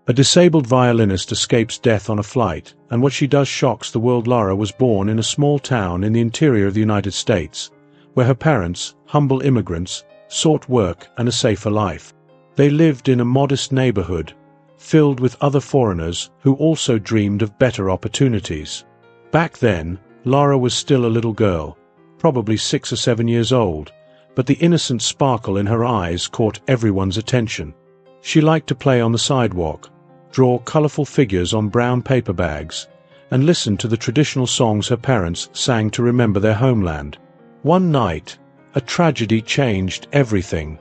A disabled violinist escapes death on a flight, and what she does shocks the world. Lara was born in a small town in the interior of the United States, where her parents, humble immigrants, sought work and a safer life. They lived in a modest neighborhood, filled with other foreigners who also dreamed of better opportunities. Back then, Lara was still a little girl, probably 6 or 7 years old, but the innocent sparkle in her eyes caught everyone's attention. She liked to play on the sidewalk, draw colorful figures on brown paper bags, and listen to the traditional songs her parents sang to remember their homeland. One night, a tragedy changed everything.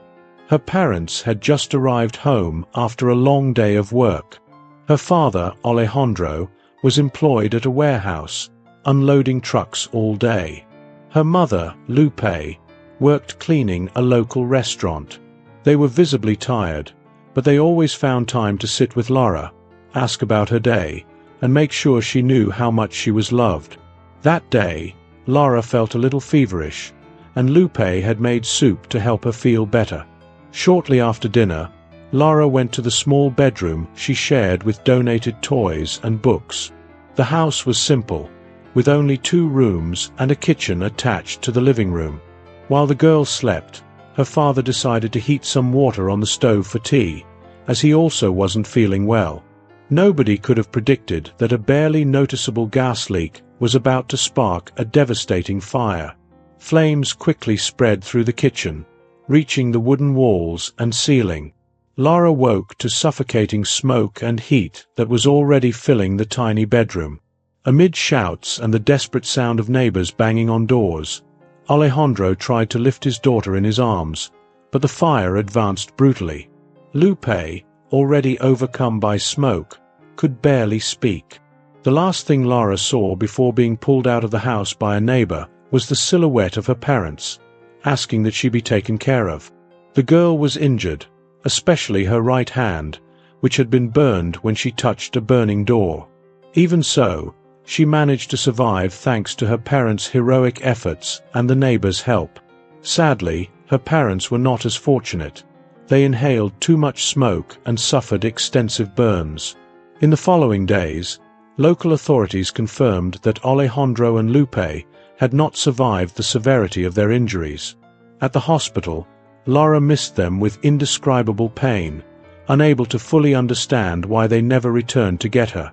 Her parents had just arrived home after a long day of work. Her father, Alejandro, was employed at a warehouse, unloading trucks all day. Her mother, Lupe, worked cleaning a local restaurant. They were visibly tired, but they always found time to sit with Lara, ask about her day, and make sure she knew how much she was loved. That day, Lara felt a little feverish, and Lupe had made soup to help her feel better. Shortly after dinner, Lara went to the small bedroom she shared with donated toys and books. The house was simple, with only 2 rooms and a kitchen attached to the living room. While the girls slept, her father decided to heat some water on the stove for tea, as he also wasn't feeling well. Nobody could have predicted that a barely noticeable gas leak was about to spark a devastating fire. Flames quickly spread through the kitchen, reaching the wooden walls and ceiling. Lara woke to suffocating smoke and heat that was already filling the tiny bedroom. Amid shouts and the desperate sound of neighbors banging on doors, Alejandro tried to lift his daughter in his arms, but the fire advanced brutally. Lupe, already overcome by smoke, could barely speak. The last thing Lara saw before being pulled out of the house by a neighbor was the silhouette of her parents, asking that she be taken care of. The girl was injured, especially her right hand, which had been burned when she touched a burning door. Even so, she managed to survive thanks to her parents' heroic efforts and the neighbors' help. Sadly, her parents were not as fortunate. They inhaled too much smoke and suffered extensive burns. In the following days, local authorities confirmed that Alejandro and Lupe had not survived the severity of their injuries. At the hospital, Lara missed them with indescribable pain, unable to fully understand why they never returned to get her.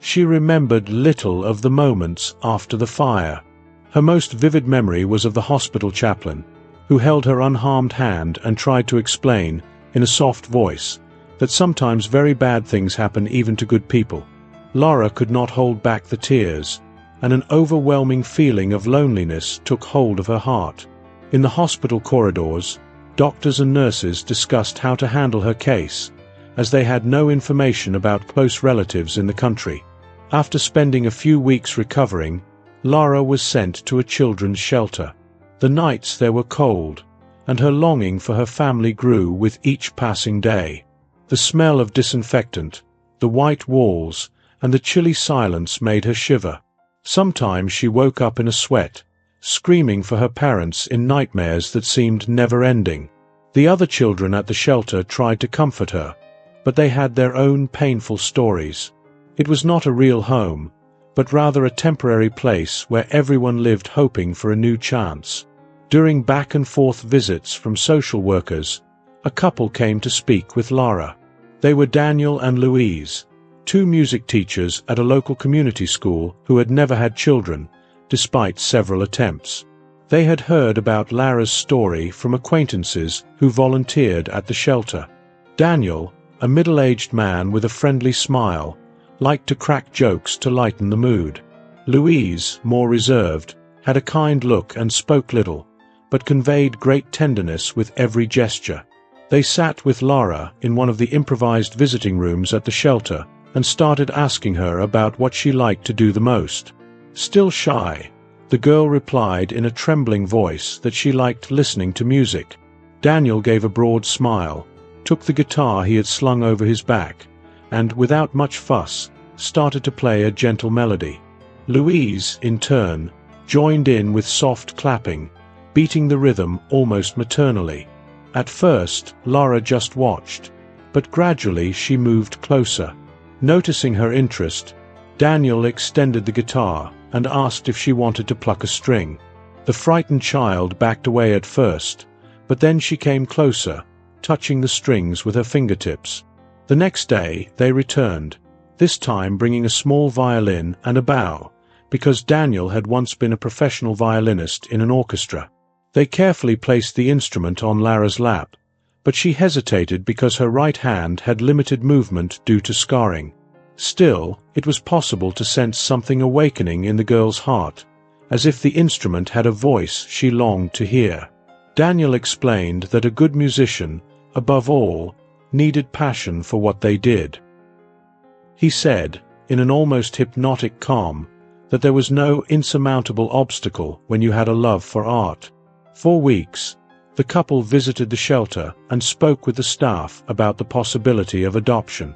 She remembered little of the moments after the fire. Her most vivid memory was of the hospital chaplain, who held her unharmed hand and tried to explain, in a soft voice, that sometimes very bad things happen even to good people. Lara could not hold back the tears, and an overwhelming feeling of loneliness took hold of her heart. In the hospital corridors, doctors and nurses discussed how to handle her case, as they had no information about close relatives in the country. After spending a few weeks recovering, Lara was sent to a children's shelter. The nights there were cold, and her longing for her family grew with each passing day. The smell of disinfectant, the white walls, and the chilly silence made her shiver. Sometimes she woke up in a sweat, screaming for her parents in nightmares that seemed never-ending. The other children at the shelter tried to comfort her, but they had their own painful stories. It was not a real home, but rather a temporary place where everyone lived hoping for a new chance. During back-and-forth visits from social workers, a couple came to speak with Lara. They were Daniel and Louise, 2 music teachers at a local community school who had never had children, despite several attempts. They had heard about Lara's story from acquaintances who volunteered at the shelter. Daniel, a middle-aged man with a friendly smile, liked to crack jokes to lighten the mood. Louise, more reserved, had a kind look and spoke little, but conveyed great tenderness with every gesture. They sat with Lara in one of the improvised visiting rooms at the shelter and started asking her about what she liked to do the most. Still shy, the girl replied in a trembling voice that she liked listening to music. Daniel gave a broad smile, took the guitar he had slung over his back, and, without much fuss, started to play a gentle melody. Louise, in turn, joined in with soft clapping, beating the rhythm almost maternally. At first, Lara just watched, but gradually she moved closer. Noticing her interest, Daniel extended the guitar and asked if she wanted to pluck a string. The frightened child backed away at first, but then she came closer, touching the strings with her fingertips. The next day they returned, this time bringing a small violin and a bow, because Daniel had once been a professional violinist in an orchestra. They carefully placed the instrument on Lara's lap, but she hesitated because her right hand had limited movement due to scarring. Still, it was possible to sense something awakening in the girl's heart, as if the instrument had a voice she longed to hear. Daniel explained that a good musician, above all, needed passion for what they did. He said, in an almost hypnotic calm, that there was no insurmountable obstacle when you had a love for art. For weeks, the couple visited the shelter and spoke with the staff about the possibility of adoption.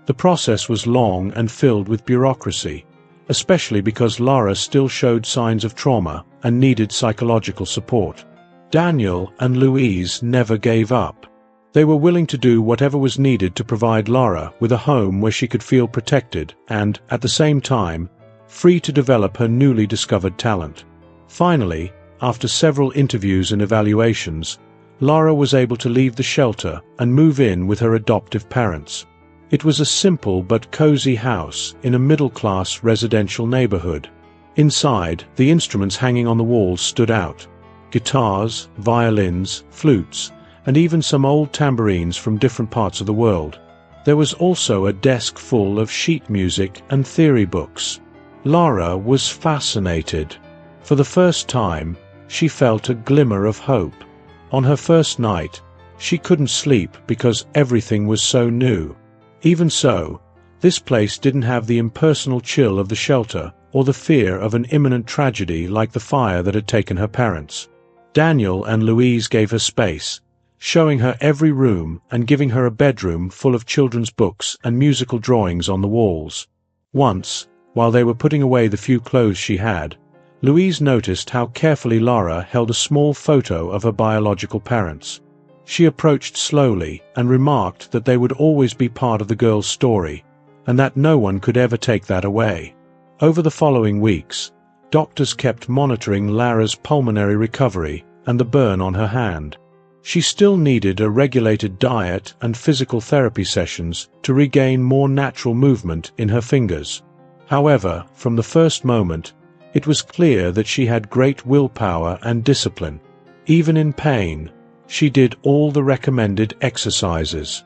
The process was long and filled with bureaucracy, especially because Lara still showed signs of trauma and needed psychological support. Daniel and Louise never gave up. They were willing to do whatever was needed to provide Lara with a home where she could feel protected and, at the same time, free to develop her newly discovered talent. Finally, after several interviews and evaluations, Lara was able to leave the shelter and move in with her adoptive parents. It was a simple but cozy house in a middle-class residential neighborhood. Inside, the instruments hanging on the walls stood out: guitars, violins, flutes, and even some old tambourines from different parts of the world. There was also a desk full of sheet music and theory books. Lara was fascinated. For the first time, she felt a glimmer of hope. On her first night, she couldn't sleep because everything was so new. Even so, this place didn't have the impersonal chill of the shelter or the fear of an imminent tragedy like the fire that had taken her parents. Daniel and Louise gave her space, showing her every room and giving her a bedroom full of children's books and musical drawings on the walls. Once, while they were putting away the few clothes she had, Louise noticed how carefully Lara held a small photo of her biological parents. She approached slowly and remarked that they would always be part of the girl's story, and that no one could ever take that away. Over the following weeks, doctors kept monitoring Lara's pulmonary recovery and the burn on her hand. She still needed a regulated diet and physical therapy sessions to regain more natural movement in her fingers. However, from the first moment, it was clear that she had great willpower and discipline. Even in pain, she did all the recommended exercises.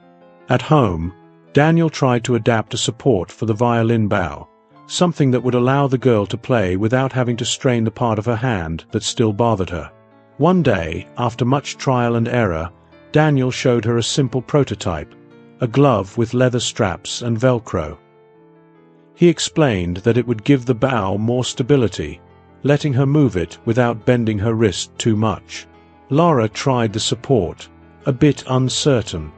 At home, Daniel tried to adapt a support for the violin bow, something that would allow the girl to play without having to strain the part of her hand that still bothered her. One day, after much trial and error, Daniel showed her a simple prototype, a glove with leather straps and Velcro. He explained that it would give the bow more stability, letting her move it without bending her wrist too much. Lara tried the support, a bit uncertain.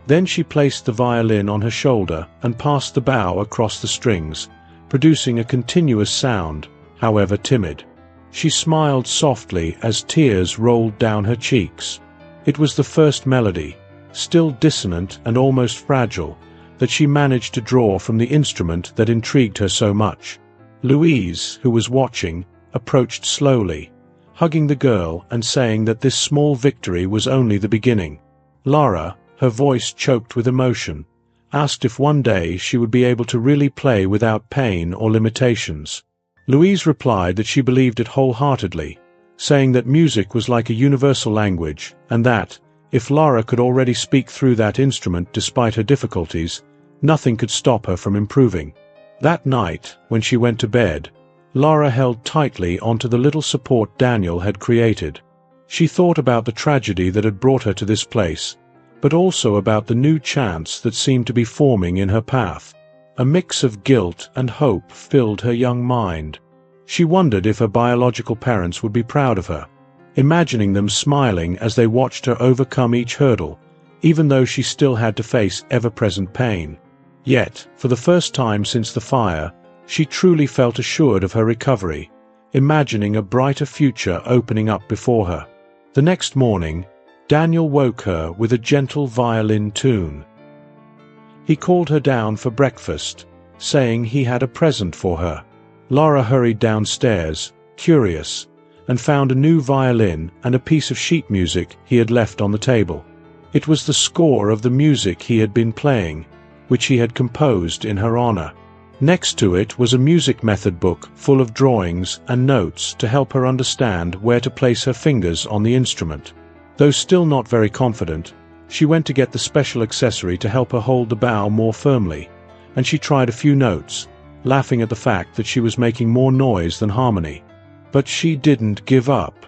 Then she placed the violin on her shoulder and passed the bow across the strings, producing a continuous sound, however timid. She smiled softly as tears rolled down her cheeks. It was the first melody, still dissonant and almost fragile, that she managed to draw from the instrument that intrigued her so much. Louise, who was watching, approached slowly, hugging the girl and saying that this small victory was only the beginning. Lara, her voice choked with emotion, asked if one day she would be able to really play without pain or limitations. Louise replied that she believed it wholeheartedly, saying that music was like a universal language and that, if Lara could already speak through that instrument despite her difficulties, nothing could stop her from improving. That night, when she went to bed, Lara held tightly onto the little support Daniel had created. She thought about the tragedy that had brought her to this place, but also about the new chance that seemed to be forming in her path. A mix of guilt and hope filled her young mind. She wondered if her biological parents would be proud of her, imagining them smiling as they watched her overcome each hurdle, even though she still had to face ever-present pain. Yet, for the first time since the fire, she truly felt assured of her recovery, imagining a brighter future opening up before her. The next morning, Daniel woke her with a gentle violin tune. He called her down for breakfast, saying he had a present for her. Lara hurried downstairs, curious, and found a new violin and a piece of sheet music he had left on the table. It was the score of the music he had been playing, which he had composed in her honor. Next to it was a music method book full of drawings and notes to help her understand where to place her fingers on the instrument. Though still not very confident, she went to get the special accessory to help her hold the bow more firmly, and she tried a few notes, laughing at the fact that she was making more noise than harmony. But she didn't give up.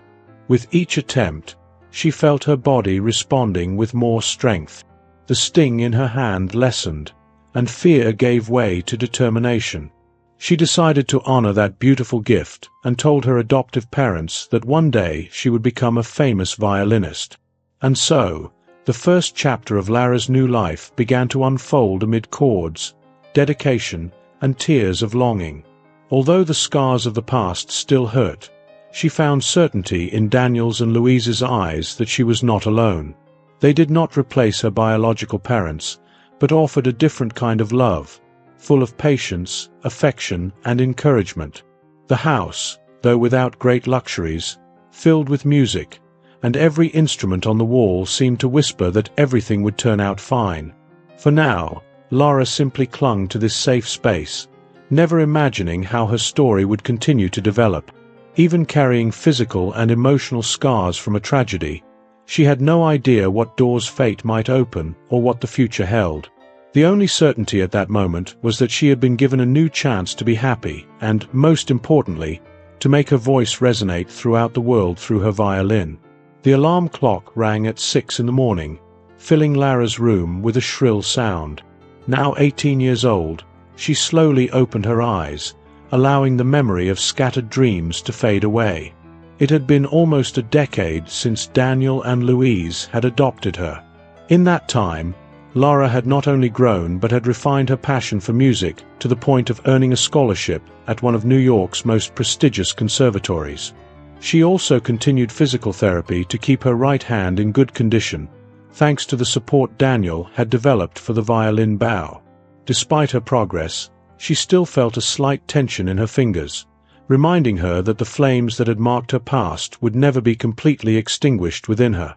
With each attempt, she felt her body responding with more strength. The sting in her hand lessened, and fear gave way to determination. She decided to honor that beautiful gift and told her adoptive parents that one day she would become a famous violinist. And so, the first chapter of Lara's new life began to unfold amid chords, dedication, and tears of longing. Although the scars of the past still hurt, she found certainty in Daniel's and Louise's eyes that she was not alone. They did not replace her biological parents, but offered a different kind of love, full of patience, affection, and encouragement. The house, though without great luxuries, filled with music, and every instrument on the wall seemed to whisper that everything would turn out fine. For now, Lara simply clung to this safe space, never imagining how her story would continue to develop. Even carrying physical and emotional scars from a tragedy, she had no idea what doors fate might open or what the future held. The only certainty at that moment was that she had been given a new chance to be happy and, most importantly, to make her voice resonate throughout the world through her violin. The alarm clock rang at 6 in the morning, filling Lara's room with a shrill sound. Now 18 years old, she slowly opened her eyes, allowing the memory of scattered dreams to fade away. It had been almost a decade since Daniel and Louise had adopted her. In that time, Lara had not only grown but had refined her passion for music to the point of earning a scholarship at one of New York's most prestigious conservatories. She also continued physical therapy to keep her right hand in good condition, thanks to the support Daniel had developed for the violin bow. Despite her progress, she still felt a slight tension in her fingers, reminding her that the flames that had marked her past would never be completely extinguished within her.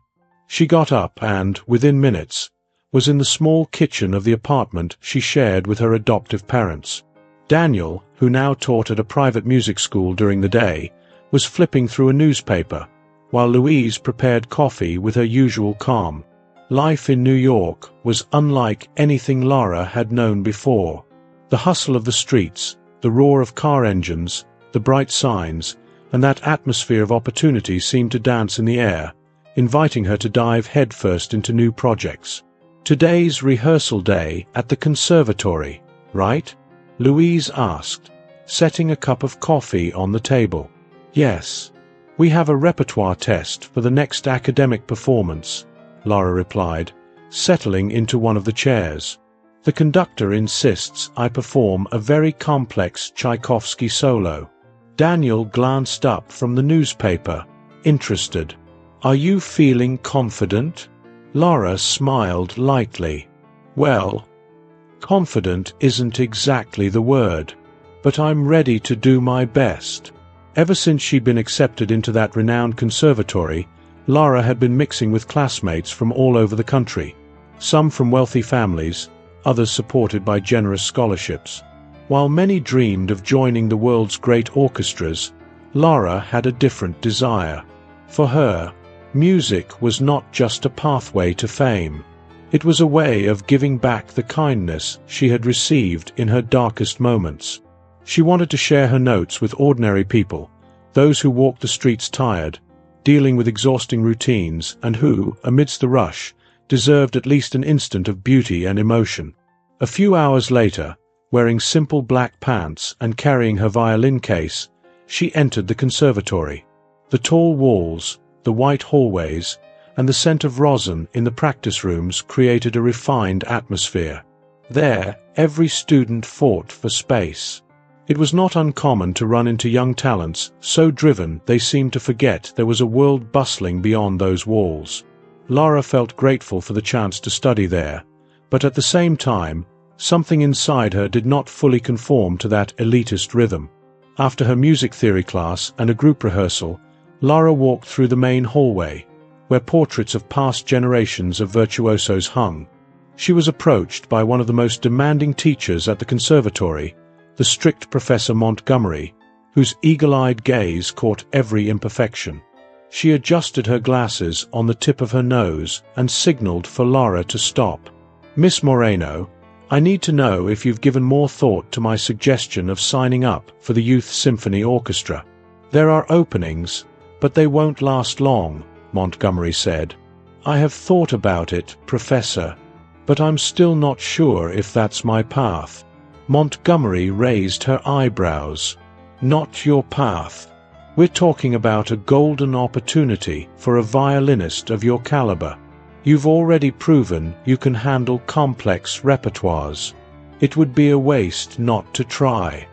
She got up and, within minutes, was in the small kitchen of the apartment she shared with her adoptive parents. Daniel, who now taught at a private music school during the day, was flipping through a newspaper, while Louise prepared coffee with her usual calm. Life in New York was unlike anything Lara had known before. The hustle of the streets, the roar of car engines, the bright signs, and that atmosphere of opportunity seemed to dance in the air, inviting her to dive headfirst into new projects. "Today's rehearsal day at the conservatory, right?" Louise asked, setting a cup of coffee on the table. "Yes. We have a repertoire test for the next academic performance," Lara replied, settling into one of the chairs. "The conductor insists I perform a very complex Tchaikovsky solo." Daniel glanced up from the newspaper, interested. "Are you feeling confident?" Lara smiled lightly. "Well, confident isn't exactly the word, but I'm ready to do my best." Ever since she'd been accepted into that renowned conservatory, Lara had been mixing with classmates from all over the country, some from wealthy families, others supported by generous scholarships. While many dreamed of joining the world's great orchestras, Lara had a different desire. For her, music was not just a pathway to fame. It was a way of giving back the kindness she had received in her darkest moments. She wanted to share her notes with ordinary people, those who walked the streets tired, dealing with exhausting routines, and who, amidst the rush, deserved at least an instant of beauty and emotion. A few hours later, wearing simple black pants and carrying her violin case, she entered the conservatory. The tall walls, the white hallways, and the scent of rosin in the practice rooms created a refined atmosphere. There, every student fought for space. It was not uncommon to run into young talents so driven they seemed to forget there was a world bustling beyond those walls. Lara felt grateful for the chance to study there, but at the same time, Something inside her did not fully conform to that elitist rhythm. After her music theory class and a group rehearsal, Lara walked through the main hallway, where portraits of past generations of virtuosos hung. She was approached by one of the most demanding teachers at the conservatory, the strict Professor Montgomery, whose eagle-eyed gaze caught every imperfection. She adjusted her glasses on the tip of her nose and signaled for Lara to stop. "Miss Moreno, I need to know if you've given more thought to my suggestion of signing up for the Youth Symphony Orchestra. There are openings, but they won't last long," Montgomery said. "I have thought about it, Professor, but I'm still not sure if that's my path." Montgomery raised her eyebrows. "Not your path. We're talking about a golden opportunity for a violinist of your caliber. You've already proven you can handle complex repertoires. It would be a waste not to try."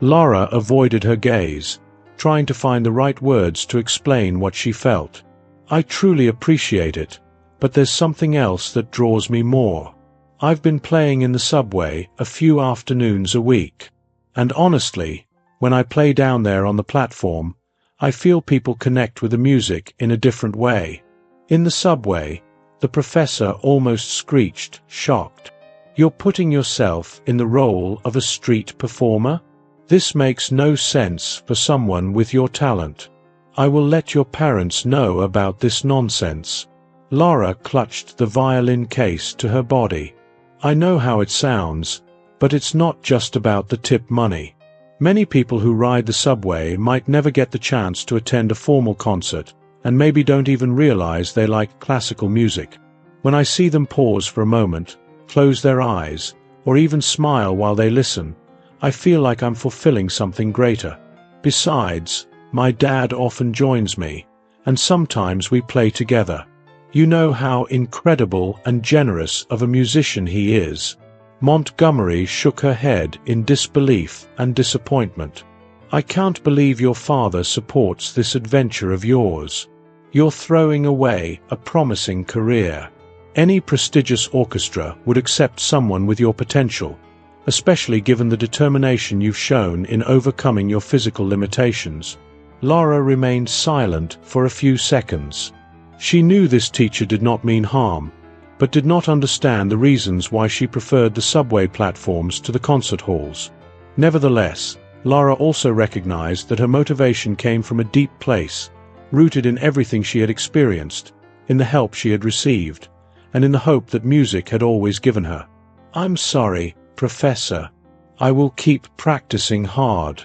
Lara avoided her gaze, trying to find the right words to explain what she felt. "I truly appreciate it, but there's something else that draws me more. I've been playing in the subway a few afternoons a week, and honestly, when I play down there on the platform, I feel people connect with the music in a different way." In the subway, the professor almost screeched, shocked. "You're putting yourself in the role of a street performer? This makes no sense for someone with your talent. I will let your parents know about this nonsense." Lara clutched the violin case to her body. "I know how it sounds, but it's not just about the tip money. Many people who ride the subway might never get the chance to attend a formal concert, and maybe don't even realize they like classical music. When I see them pause for a moment, close their eyes, or even smile while they listen, I feel like I'm fulfilling something greater. Besides, my dad often joins me, and sometimes we play together. You know how incredible and generous of a musician he is." Montgomery shook her head in disbelief and disappointment. "I can't believe your father supports this adventure of yours. You're throwing away a promising career. Any prestigious orchestra would accept someone with your potential, especially given the determination you've shown in overcoming your physical limitations." Lara remained silent for a few seconds. She knew this teacher did not mean harm, but did not understand the reasons why she preferred the subway platforms to the concert halls. Nevertheless, Lara also recognized that her motivation came from a deep place, rooted in everything she had experienced, in the help she had received, and in the hope that music had always given her. "I'm sorry, Professor. I will keep practicing hard.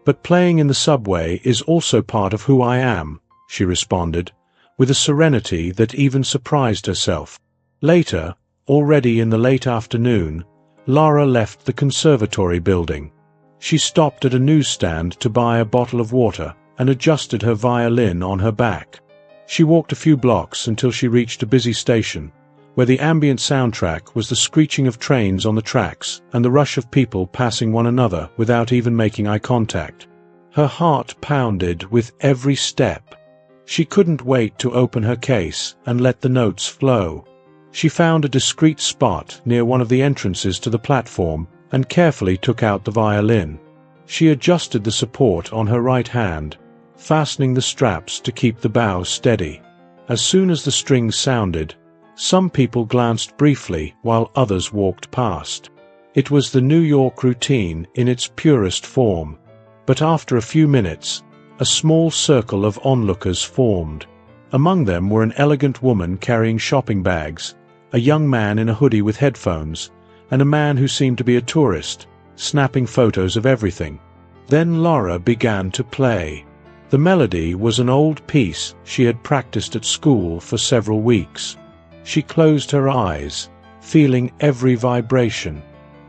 But playing in the subway is also part of who I am," she responded, with a serenity that even surprised herself. Later, already in the late afternoon, Lara left the conservatory building. She stopped at a newsstand to buy a bottle of water and adjusted her violin on her back. She walked a few blocks until she reached a busy station, where the ambient soundtrack was the screeching of trains on the tracks and the rush of people passing one another without even making eye contact. Her heart pounded with every step. She couldn't wait to open her case and let the notes flow. She found a discreet spot near one of the entrances to the platform and carefully took out the violin. She adjusted the support on her right hand, fastening the straps to keep the bow steady. As soon as the strings sounded, some people glanced briefly while others walked past. It was the New York routine in its purest form, but after a few minutes, a small circle of onlookers formed. Among them were an elegant woman carrying shopping bags, a young man in a hoodie with headphones, and a man who seemed to be a tourist, snapping photos of everything. Then Lara began to play. The melody was an old piece she had practiced at school for several weeks. She closed her eyes, feeling every vibration.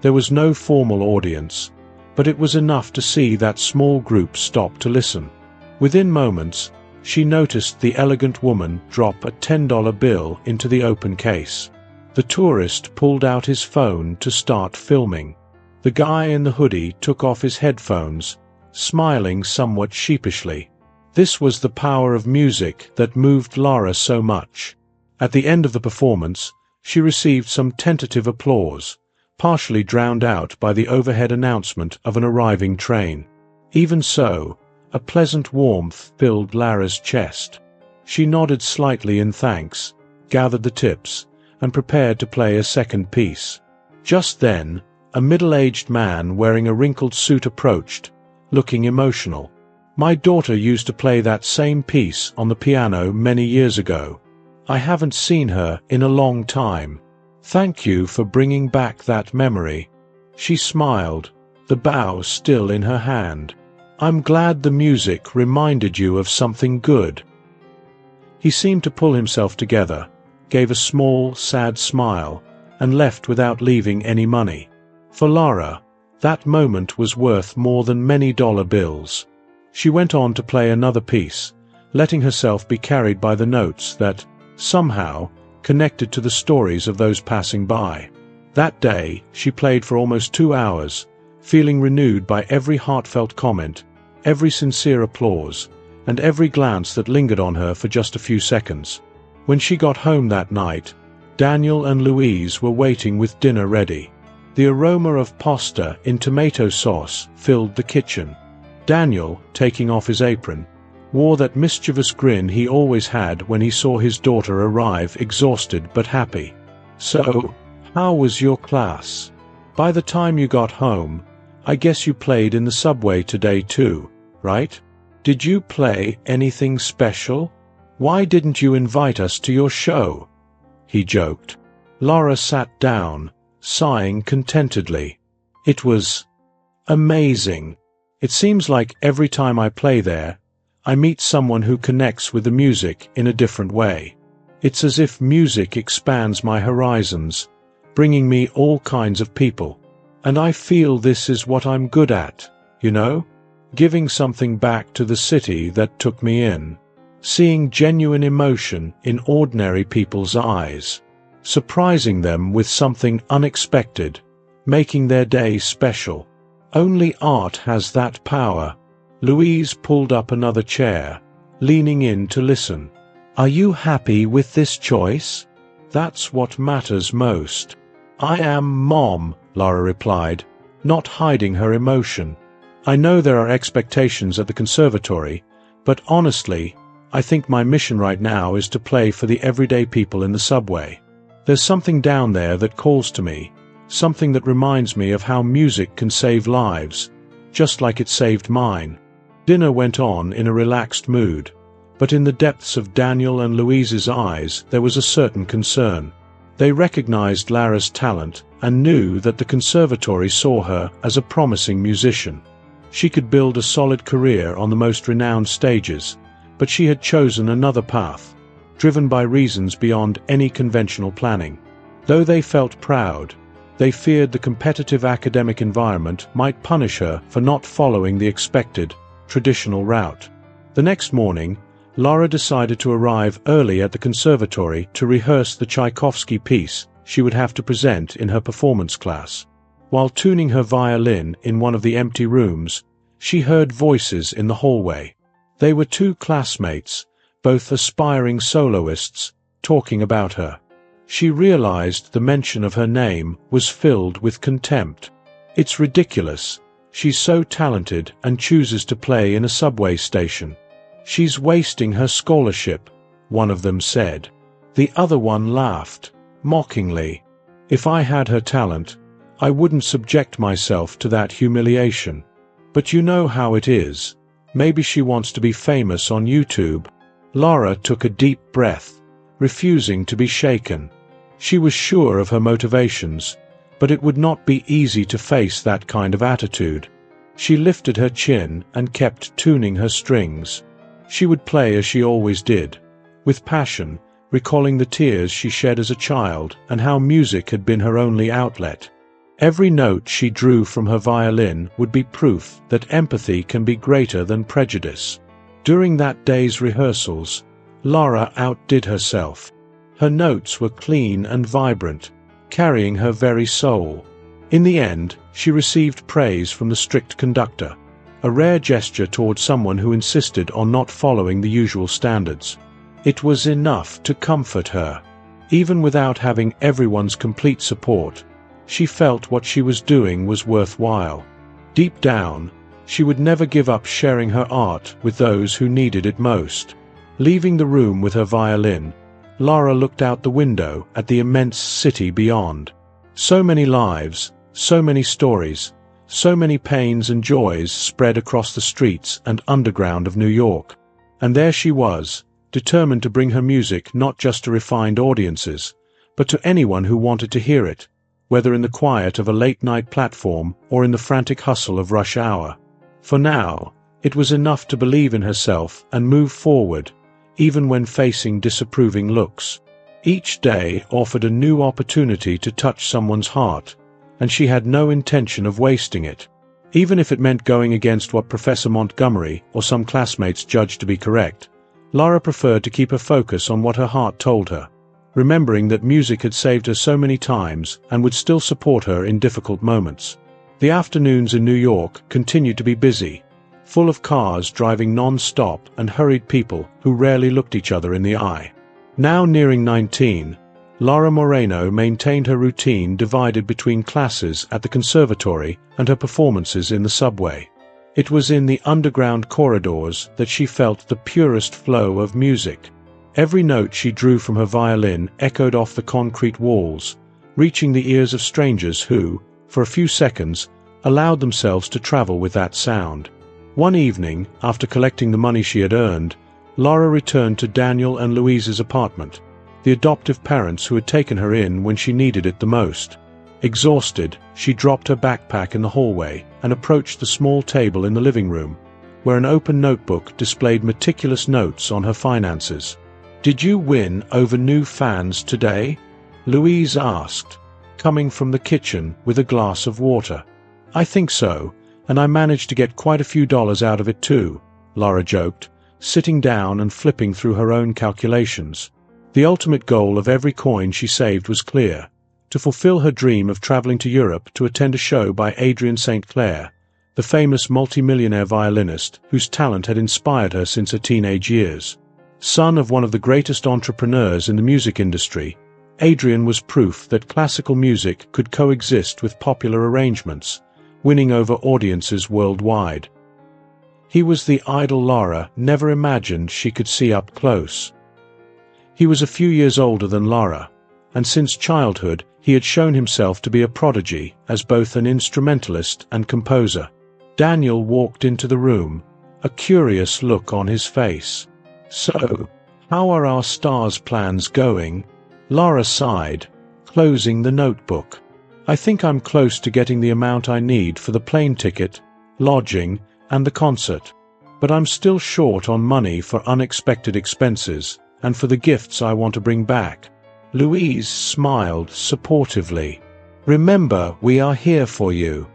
There was no formal audience, but it was enough to see that small group stop to listen. Within moments, she noticed the elegant woman drop a $10 bill into the open case. The tourist pulled out his phone to start filming. The guy in the hoodie took off his headphones, smiling somewhat sheepishly. This was the power of music that moved Lara so much. At the end of the performance, she received some tentative applause, partially drowned out by the overhead announcement of an arriving train. Even so, a pleasant warmth filled Lara's chest. She nodded slightly in thanks, gathered the tips, and prepared to play a second piece. Just then, a middle-aged man wearing a wrinkled suit approached, looking emotional. "My daughter used to play that same piece on the piano many years ago. I haven't seen her in a long time. Thank you for bringing back that memory." She smiled, the bow still in her hand. "I'm glad the music reminded you of something good." He seemed to pull himself together, gave a small, sad smile, and left without leaving any money. For Lara, that moment was worth more than many dollar bills. She went on to play another piece, letting herself be carried by the notes that, somehow, connected to the stories of those passing by. That day, she played for almost 2 hours, feeling renewed by every heartfelt comment, every sincere applause, and every glance that lingered on her for just a few seconds. When she got home that night, Daniel and Louise were waiting with dinner ready. The aroma of pasta in tomato sauce filled the kitchen. Daniel, taking off his apron, wore that mischievous grin he always had when he saw his daughter arrive exhausted but happy. "So, how was your class? By the time you got home, I guess you played in the subway today too, right? Did you play anything special? Why didn't you invite us to your show?" he joked. Lara sat down, sighing contentedly. "It was amazing. It seems like every time I play there, I meet someone who connects with the music in a different way. It's as if music expands my horizons, bringing me all kinds of people. And I feel this is what I'm good at, you know? Giving something back to the city that took me in. Seeing genuine emotion in ordinary people's eyes. Surprising them with something unexpected, making their day special. Only art has that power." Louise pulled up another chair, leaning in to listen. "Are you happy with this choice? That's what matters most." "I am, Mom," Lara replied, not hiding her emotion. "I know there are expectations at the conservatory, but honestly, I think my mission right now is to play for the everyday people in the subway. There's something down there that calls to me, something that reminds me of how music can save lives, just like it saved mine." Dinner went on in a relaxed mood, but in the depths of Daniel and Louise's eyes there was a certain concern. They recognized Lara's talent and knew that the conservatory saw her as a promising musician. She could build a solid career on the most renowned stages, but she had chosen another path, driven by reasons beyond any conventional planning. Though they felt proud, they feared the competitive academic environment might punish her for not following the expected, traditional route. The next morning, Lara decided to arrive early at the conservatory to rehearse the Tchaikovsky piece she would have to present in her performance class. While tuning her violin in one of the empty rooms, she heard voices in the hallway. They were 2 classmates, both aspiring soloists, talking about her. She realized the mention of her name was filled with contempt. "It's ridiculous. She's so talented and chooses to play in a subway station. She's wasting her scholarship," one of them said. The other one laughed, mockingly. "If I had her talent, I wouldn't subject myself to that humiliation. But you know how it is. Maybe she wants to be famous on YouTube." Lara took a deep breath, refusing to be shaken. She was sure of her motivations, but it would not be easy to face that kind of attitude. She lifted her chin and kept tuning her strings. She would play as she always did, with passion, recalling the tears she shed as a child and how music had been her only outlet. Every note she drew from her violin would be proof that empathy can be greater than prejudice. During that day's rehearsals, Lara outdid herself. Her notes were clean and vibrant, carrying her very soul. In the end, she received praise from the strict conductor, a rare gesture toward someone who insisted on not following the usual standards. It was enough to comfort her. Even without having everyone's complete support, She felt what she was doing was worthwhile. Deep down, she would never give up sharing her art with those who needed it most. Leaving the room with her violin, Lara looked out the window at the immense city beyond. So many lives, so many stories, so many pains and joys spread across the streets and underground of New York. And there she was, determined to bring her music not just to refined audiences, but to anyone who wanted to hear it, whether in the quiet of a late-night platform or in the frantic hustle of rush hour. For now, it was enough to believe in herself and move forward, even when facing disapproving looks. Each day offered a new opportunity to touch someone's heart, and she had no intention of wasting it. Even if it meant going against what Professor Montgomery or some classmates judged to be correct, Lara preferred to keep her focus on what her heart told her, remembering that music had saved her so many times and would still support her in difficult moments. The afternoons in New York continued to be busy, full of cars driving non-stop and hurried people who rarely looked each other in the eye. Now nearing 19, Lara Moreno maintained her routine divided between classes at the conservatory and her performances in the subway. It was in the underground corridors that she felt the purest flow of music. Every note she drew from her violin echoed off the concrete walls, reaching the ears of strangers who, for a few seconds, allowed themselves to travel with that sound. One evening, after collecting the money she had earned, Lara returned to Daniel and Louise's apartment, the adoptive parents who had taken her in when she needed it the most. Exhausted, she dropped her backpack in the hallway and approached the small table in the living room, where an open notebook displayed meticulous notes on her finances. "Did you win over new fans today?" Louise asked, coming from the kitchen with a glass of water. "I think so, and I managed to get quite a few dollars out of it too," Lara joked, sitting down and flipping through her own calculations. The ultimate goal of every coin she saved was clear: to fulfill her dream of traveling to Europe to attend a show by Adrian St. Clair, the famous multimillionaire violinist whose talent had inspired her since her teenage years. Son of one of the greatest entrepreneurs in the music industry, Adrian was proof that classical music could coexist with popular arrangements, winning over audiences worldwide. He was the idol Lara never imagined she could see up close. He was a few years older than Lara, and since childhood he had shown himself to be a prodigy as both an instrumentalist and composer. Daniel walked into the room, a curious look on his face. "So, how are our stars plans going?" Lara sighed, closing the notebook. "I think I'm close to getting the amount I need for the plane ticket, lodging, and the concert. But I'm still short on money for unexpected expenses and for the gifts I want to bring back." Louise smiled supportively. "Remember, we are here for you.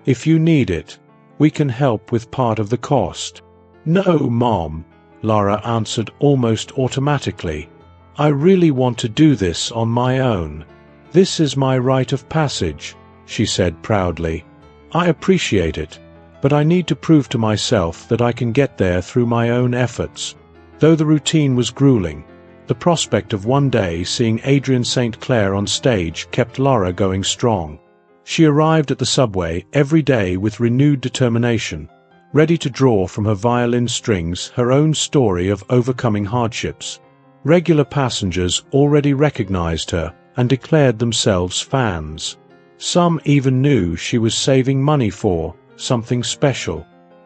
If you need it, we can help with part of the cost." "No, Mom," Lara answered almost automatically. "I really want to do this on my own. This is my rite of passage," she said proudly. "I appreciate it, but I need to prove to myself that I can get there through my own efforts." Though the routine was grueling, the prospect of one day seeing Adrian St. Clair on stage kept Lara going strong. She arrived at the subway every day with renewed determination, ready to draw from her violin strings her own story of overcoming hardships. Regular passengers already recognized her and declared themselves fans. Some even knew she was saving money for something special.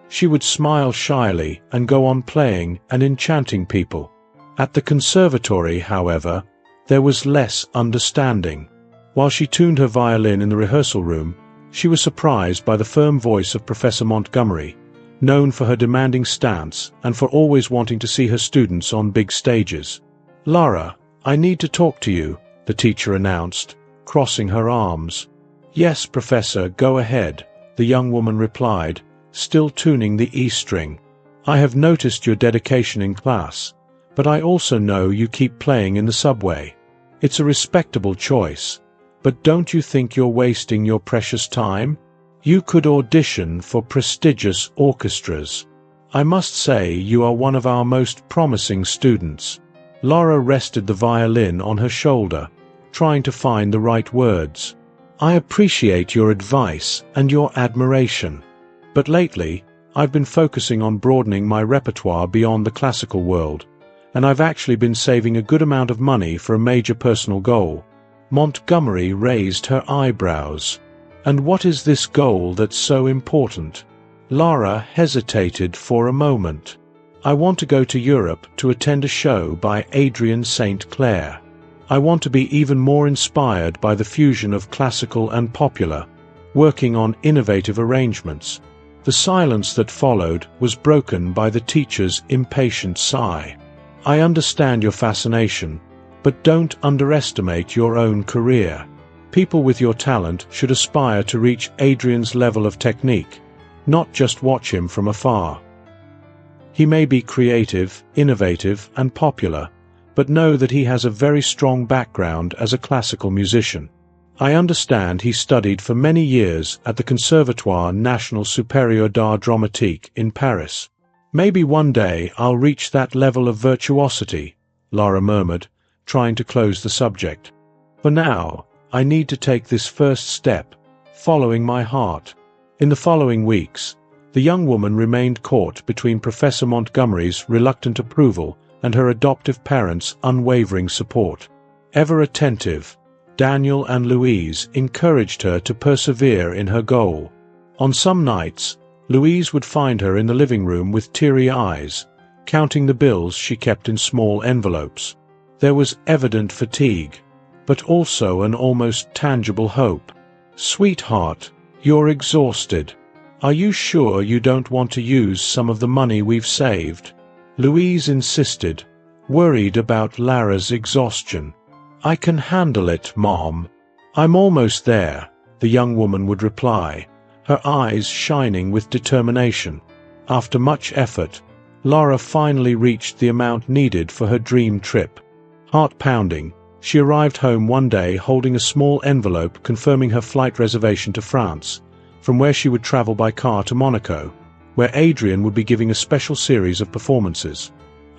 She would smile shyly and go on playing and enchanting people. At the conservatory, however, there was less understanding. While she tuned her violin in the rehearsal room, she was surprised by the firm voice of Professor Montgomery, known for her demanding stance and for always wanting to see her students on big stages. "Lara, I need to talk to you," the teacher announced, crossing her arms. "Yes, Professor, go ahead," the young woman replied, still tuning the E string. "I have noticed your dedication in class, but I also know you keep playing in the subway. It's a respectable choice, but don't you think you're wasting your precious time? You could audition for prestigious orchestras. I must say you are one of our most promising students." Lara rested the violin on her shoulder, trying to find the right words. I appreciate your advice and your admiration. But lately, I've been focusing on broadening my repertoire beyond the classical world, and I've actually been saving a good amount of money for a major personal goal. Montgomery raised her eyebrows. And what is this goal that's so important? Lara hesitated for a moment. I want to go to Europe to attend a show by Adrian St. Clair. I want to be even more inspired by the fusion of classical and popular, working on innovative arrangements. The silence that followed was broken by the teacher's impatient sigh. I understand your fascination, but don't underestimate your own career. People with your talent should aspire to reach Adrian's level of technique, not just watch him from afar. He may be creative, innovative, and popular, but know that he has a very strong background as a classical musician. I understand he studied for many years at the Conservatoire National Supérieur d'Art Dramatique in Paris. Maybe one day I'll reach that level of virtuosity, Lara murmured, trying to close the subject. For now, I need to take this first step, following my heart. In the following weeks, the young woman remained caught between Professor Montgomery's reluctant approval and her adoptive parents' unwavering support. Ever attentive, Daniel and Louise encouraged her to persevere in her goal. On some nights, Louise would find her in the living room with teary eyes, counting the bills she kept in small envelopes. There was evident fatigue, but also an almost tangible hope. "Sweetheart, you're exhausted. Are you sure you don't want to use some of the money we've saved?" Louise insisted, worried about Lara's exhaustion. "I can handle it, Mom. I'm almost there," the young woman would reply, her eyes shining with determination. After much effort, Lara finally reached the amount needed for her dream trip. Heart pounding, she arrived home one day holding a small envelope confirming her flight reservation to France, from where she would travel by car to Monaco, where Adrian would be giving a special series of performances.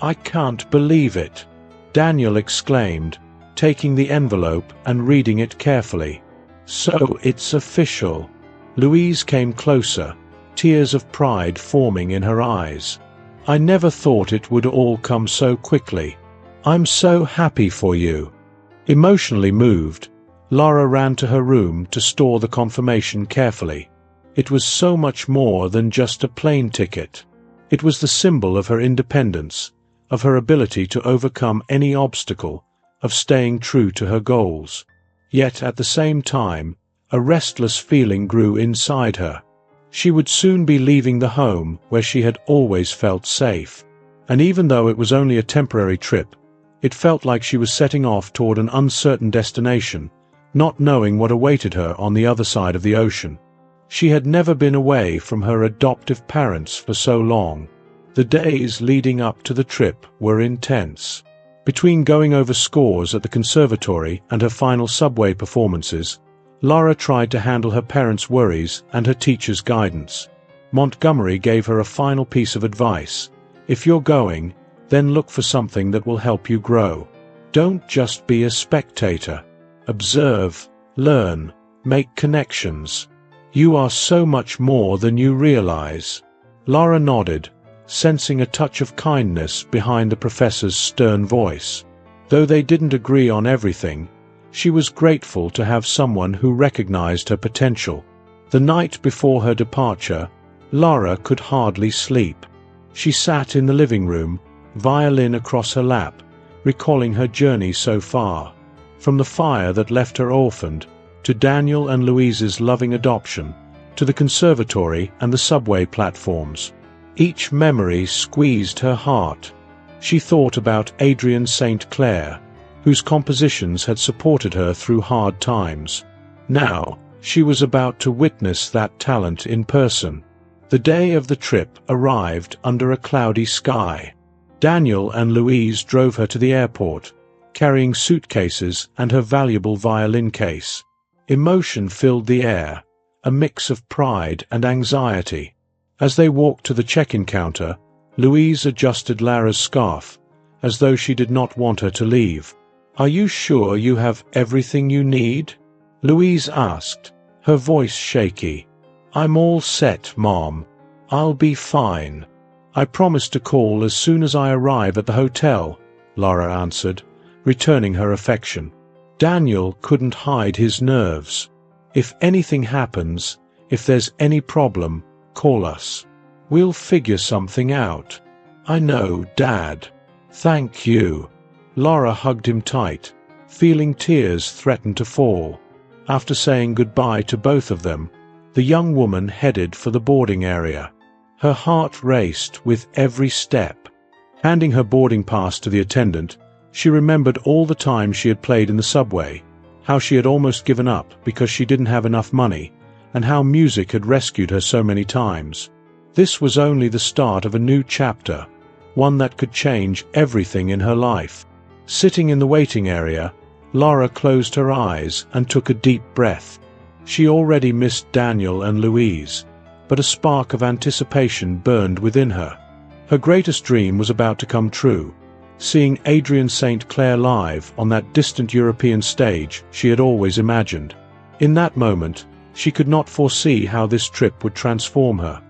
"I can't believe it," Daniel exclaimed, taking the envelope and reading it carefully. "So it's official." Louise came closer, tears of pride forming in her eyes. "I never thought it would all come so quickly. I'm so happy for you." Emotionally moved, Lara ran to her room to store the confirmation carefully. It was so much more than just a plane ticket. It was the symbol of her independence, of her ability to overcome any obstacle, of staying true to her goals. Yet at the same time, a restless feeling grew inside her. She would soon be leaving the home where she had always felt safe. And even though it was only a temporary trip, it felt like she was setting off toward an uncertain destination, not knowing what awaited her on the other side of the ocean. She had never been away from her adoptive parents for so long. The days leading up to the trip were intense. Between going over scores at the conservatory and her final subway performances, Lara tried to handle her parents' worries and her teacher's guidance. Montgomery gave her a final piece of advice: "If you're going, then look for something that will help you grow. Don't just be a spectator. Observe, learn, make connections. You are so much more than you realize." Lara nodded, sensing a touch of kindness behind the professor's stern voice. Though they didn't agree on everything, she was grateful to have someone who recognized her potential. The night before her departure, Lara could hardly sleep. She sat in the living room, violin across her lap, recalling her journey so far, from the fire that left her orphaned, to Daniel and Louise's loving adoption, to the conservatory and the subway platforms. Each memory squeezed her heart. She thought about Adrian St. Clair, whose compositions had supported her through hard times. Now, she was about to witness that talent in person. The day of the trip arrived under a cloudy sky. Daniel and Louise drove her to the airport, carrying suitcases and her valuable violin case. Emotion filled the air, a mix of pride and anxiety. As they walked to the check-in counter, Louise adjusted Lara's scarf, as though she did not want her to leave. "Are you sure you have everything you need?" Louise asked, her voice shaky. "I'm all set, Mom. I'll be fine. I promise to call as soon as I arrive at the hotel," Lara answered, returning her affection. Daniel couldn't hide his nerves. "If anything happens, if there's any problem, call us. We'll figure something out." "I know, Dad. Thank you." Lara hugged him tight, feeling tears threaten to fall. After saying goodbye to both of them, the young woman headed for the boarding area. Her heart raced with every step. Handing her boarding pass to the attendant, she remembered all the times she had played in the subway, how she had almost given up because she didn't have enough money, and how music had rescued her so many times. This was only the start of a new chapter, one that could change everything in her life. Sitting in the waiting area, Lara closed her eyes and took a deep breath. She already missed Daniel and Louise, but a spark of anticipation burned within her. Her greatest dream was about to come true, seeing Adrian St. Clair live on that distant European stage she had always imagined. In that moment, she could not foresee how this trip would transform her,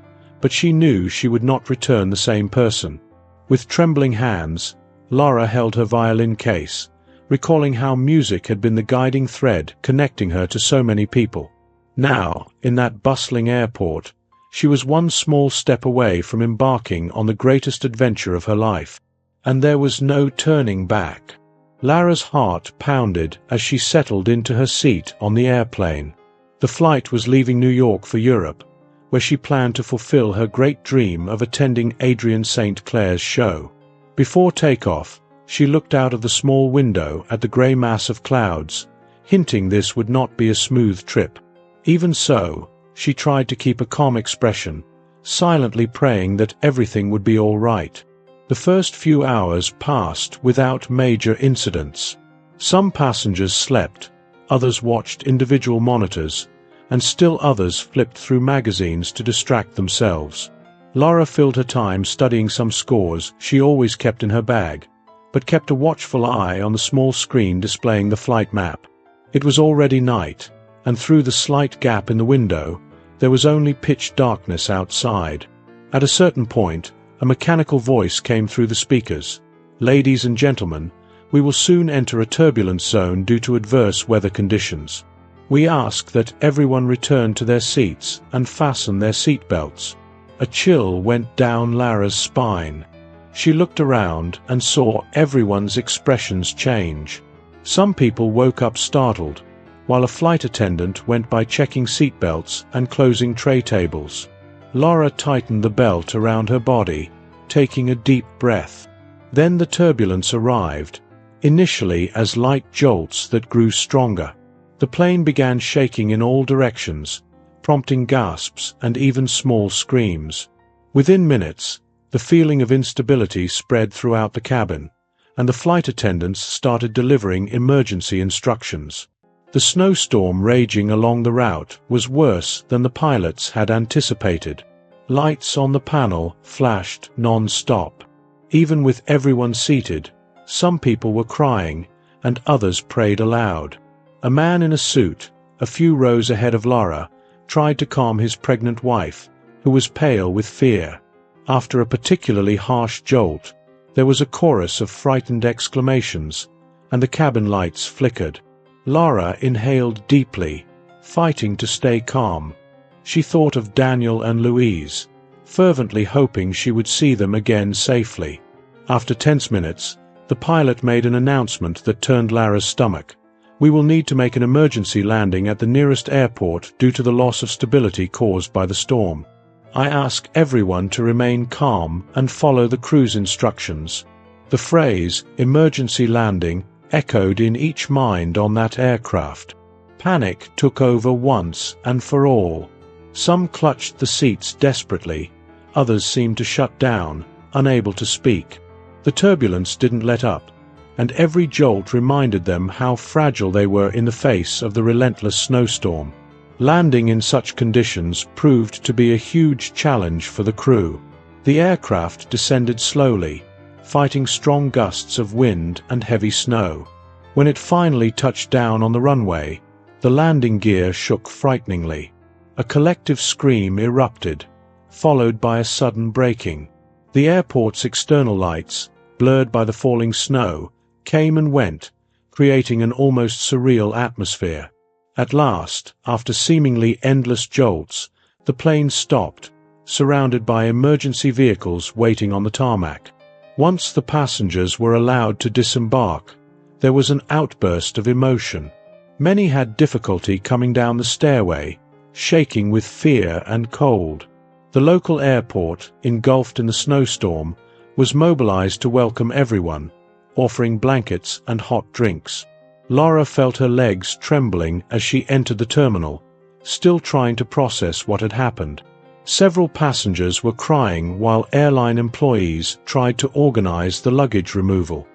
but she knew she would not return the same person. With trembling hands, Lara held her violin case, recalling how music had been the guiding thread connecting her to so many people. Now, in that bustling airport, she was one small step away from embarking on the greatest adventure of her life, and there was no turning back. Lara's heart pounded as she settled into her seat on the airplane. The flight was leaving New York for Europe, where she planned to fulfill her great dream of attending Adrian St. Clair's show. Before takeoff, she looked out of the small window at the grey mass of clouds, hinting this would not be a smooth trip. Even so, she tried to keep a calm expression, silently praying that everything would be all right. The first few hours passed without major incidents. Some passengers slept, others watched individual monitors, and still others flipped through magazines to distract themselves. Lara filled her time studying some scores she always kept in her bag, but kept a watchful eye on the small screen displaying the flight map. It was already night, and through the slight gap in the window, there was only pitch darkness outside. At a certain point, a mechanical voice came through the speakers. "Ladies and gentlemen, we will soon enter a turbulence zone due to adverse weather conditions. We ask that everyone return to their seats and fasten their seat belts." A chill went down Lara's spine. She looked around and saw everyone's expressions change. Some people woke up startled, while a flight attendant went by checking seat belts and closing tray tables. Lara tightened the belt around her body, taking a deep breath. Then the turbulence arrived, initially as light jolts that grew stronger. The plane began shaking in all directions, prompting gasps and even small screams. Within minutes, the feeling of instability spread throughout the cabin, and the flight attendants started delivering emergency instructions. The snowstorm raging along the route was worse than the pilots had anticipated. Lights on the panel flashed non-stop. Even with everyone seated, some people were crying, and others prayed aloud. A man in a suit, a few rows ahead of Lara, tried to calm his pregnant wife, who was pale with fear. After a particularly harsh jolt, there was a chorus of frightened exclamations, and the cabin lights flickered. Lara inhaled deeply, fighting to stay calm. She thought of Daniel and Louise, fervently hoping she would see them again safely. After tense minutes, the pilot made an announcement that turned Lara's stomach. "We will need to make an emergency landing at the nearest airport due to the loss of stability caused by the storm. I ask everyone to remain calm and follow the crew's instructions." The phrase, "emergency landing," echoed in each mind on that aircraft. Panic took over once and for all. Some clutched the seats desperately, others seemed to shut down, unable to speak. The turbulence didn't let up, and every jolt reminded them how fragile they were in the face of the relentless snowstorm. Landing in such conditions proved to be a huge challenge for the crew. The aircraft descended slowly, fighting strong gusts of wind and heavy snow. When it finally touched down on the runway, The landing gear shook frighteningly. A collective scream erupted, followed by a sudden braking. The airport's external lights, blurred by the falling snow, came and went, creating an almost surreal atmosphere. At last, after seemingly endless jolts, the plane stopped, surrounded by emergency vehicles waiting on the tarmac. Once the passengers were allowed to disembark, there was an outburst of emotion. Many had difficulty coming down the stairway, shaking with fear and cold. The local airport, engulfed in the snowstorm, was mobilized to welcome everyone, offering blankets and hot drinks. Laura felt her legs trembling as she entered the terminal, still trying to process what had happened. Several passengers were crying while airline employees tried to organize the luggage removal.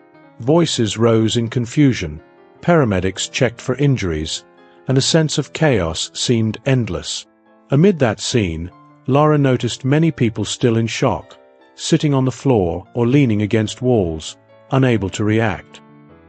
Voices rose in confusion, paramedics checked for injuries, and a sense of chaos seemed endless. Amid that scene, Laura noticed many people still in shock, sitting on the floor or leaning against walls, unable to react.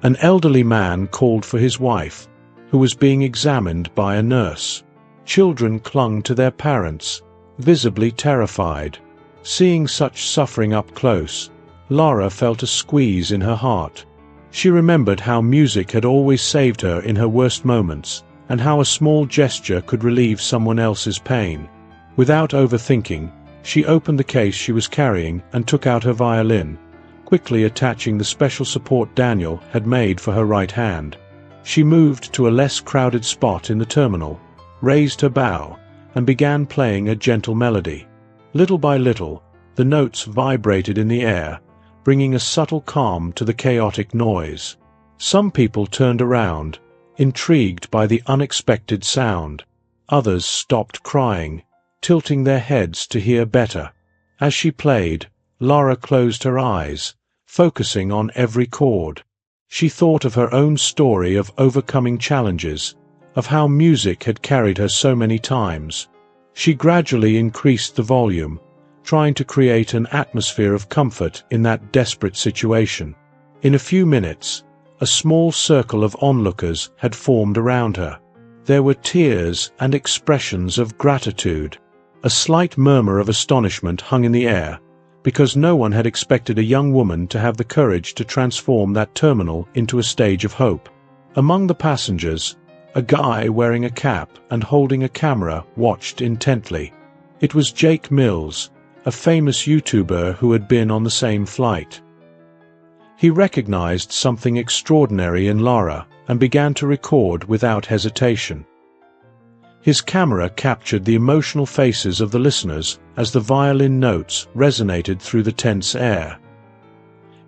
An elderly man called for his wife, who was being examined by a nurse. Children clung to their parents, visibly terrified. Seeing such suffering up close, Laura felt a squeeze in her heart. She remembered how music had always saved her in her worst moments, and how a small gesture could relieve someone else's pain. Without overthinking, she opened the case she was carrying and took out her violin, quickly attaching the special support Daniel had made for her right hand. She moved to a less crowded spot in the terminal, raised her bow, and began playing a gentle melody. Little by little, the notes vibrated in the air, bringing a subtle calm to the chaotic noise. Some people turned around, intrigued by the unexpected sound. Others stopped crying, tilting their heads to hear better. As she played, Laura closed her eyes, focusing on every chord. She thought of her own story of overcoming challenges, of how music had carried her so many times. She gradually increased the volume, trying to create an atmosphere of comfort in that desperate situation. In a few minutes, a small circle of onlookers had formed around her. There were tears and expressions of gratitude. A slight murmur of astonishment hung in the air, because no one had expected a young woman to have the courage to transform that terminal into a stage of hope. Among the passengers, a guy wearing a cap and holding a camera watched intently. It was Jake Mills, a famous YouTuber who had been on the same flight. He recognized something extraordinary in Laura and began to record without hesitation. His camera captured the emotional faces of the listeners as the violin notes resonated through the tense air.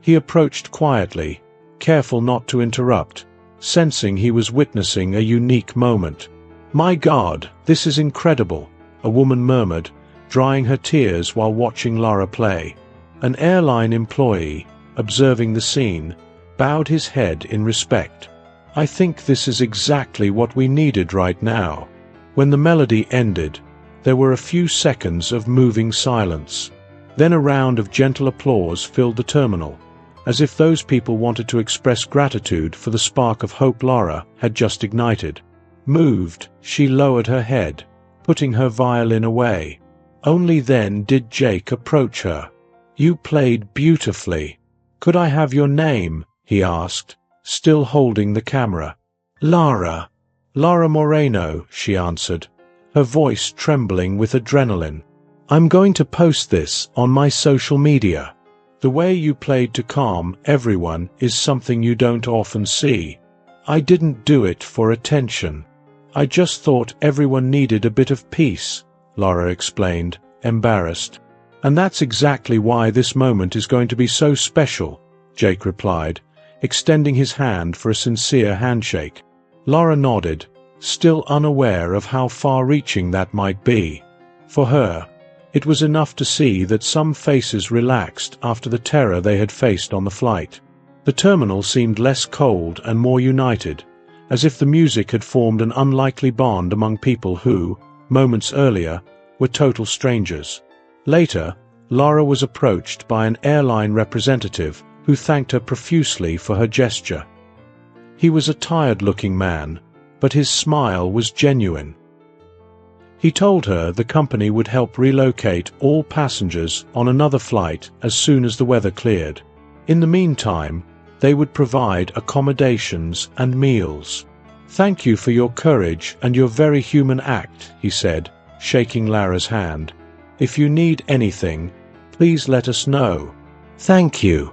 He approached quietly, careful not to interrupt, sensing he was witnessing a unique moment. "My God, this is incredible," a woman murmured, drying her tears while watching Laura play. An airline employee, observing the scene, bowed his head in respect. "I think this is exactly what we needed right now." When the melody ended, there were a few seconds of moving silence. Then a round of gentle applause filled the terminal, as if those people wanted to express gratitude for the spark of hope Laura had just ignited. Moved, she lowered her head, putting her violin away. Only then did Jake approach her. "You played beautifully. Could I have your name?" he asked, still holding the camera. "Lara. Lara Moreno," she answered, her voice trembling with adrenaline. "I'm going to post this on my social media. The way you played to calm everyone is something you don't often see. I didn't do it for attention. I just thought everyone needed a bit of peace," Lara explained, embarrassed. "And that's exactly why this moment is going to be so special," Jake replied, extending his hand for a sincere handshake. Lara nodded, still unaware of how far-reaching that might be. For her, it was enough to see that some faces relaxed after the terror they had faced on the flight. The terminal seemed less cold and more united, as if the music had formed an unlikely bond among people who, moments earlier, were total strangers. Later, Lara was approached by an airline representative who thanked her profusely for her gesture. He was a tired-looking man, but his smile was genuine. He told her the company would help relocate all passengers on another flight as soon as the weather cleared. In the meantime, they would provide accommodations and meals. "Thank you for your courage and your very human act," he said, shaking Lara's hand. "If you need anything, please let us know." "Thank you.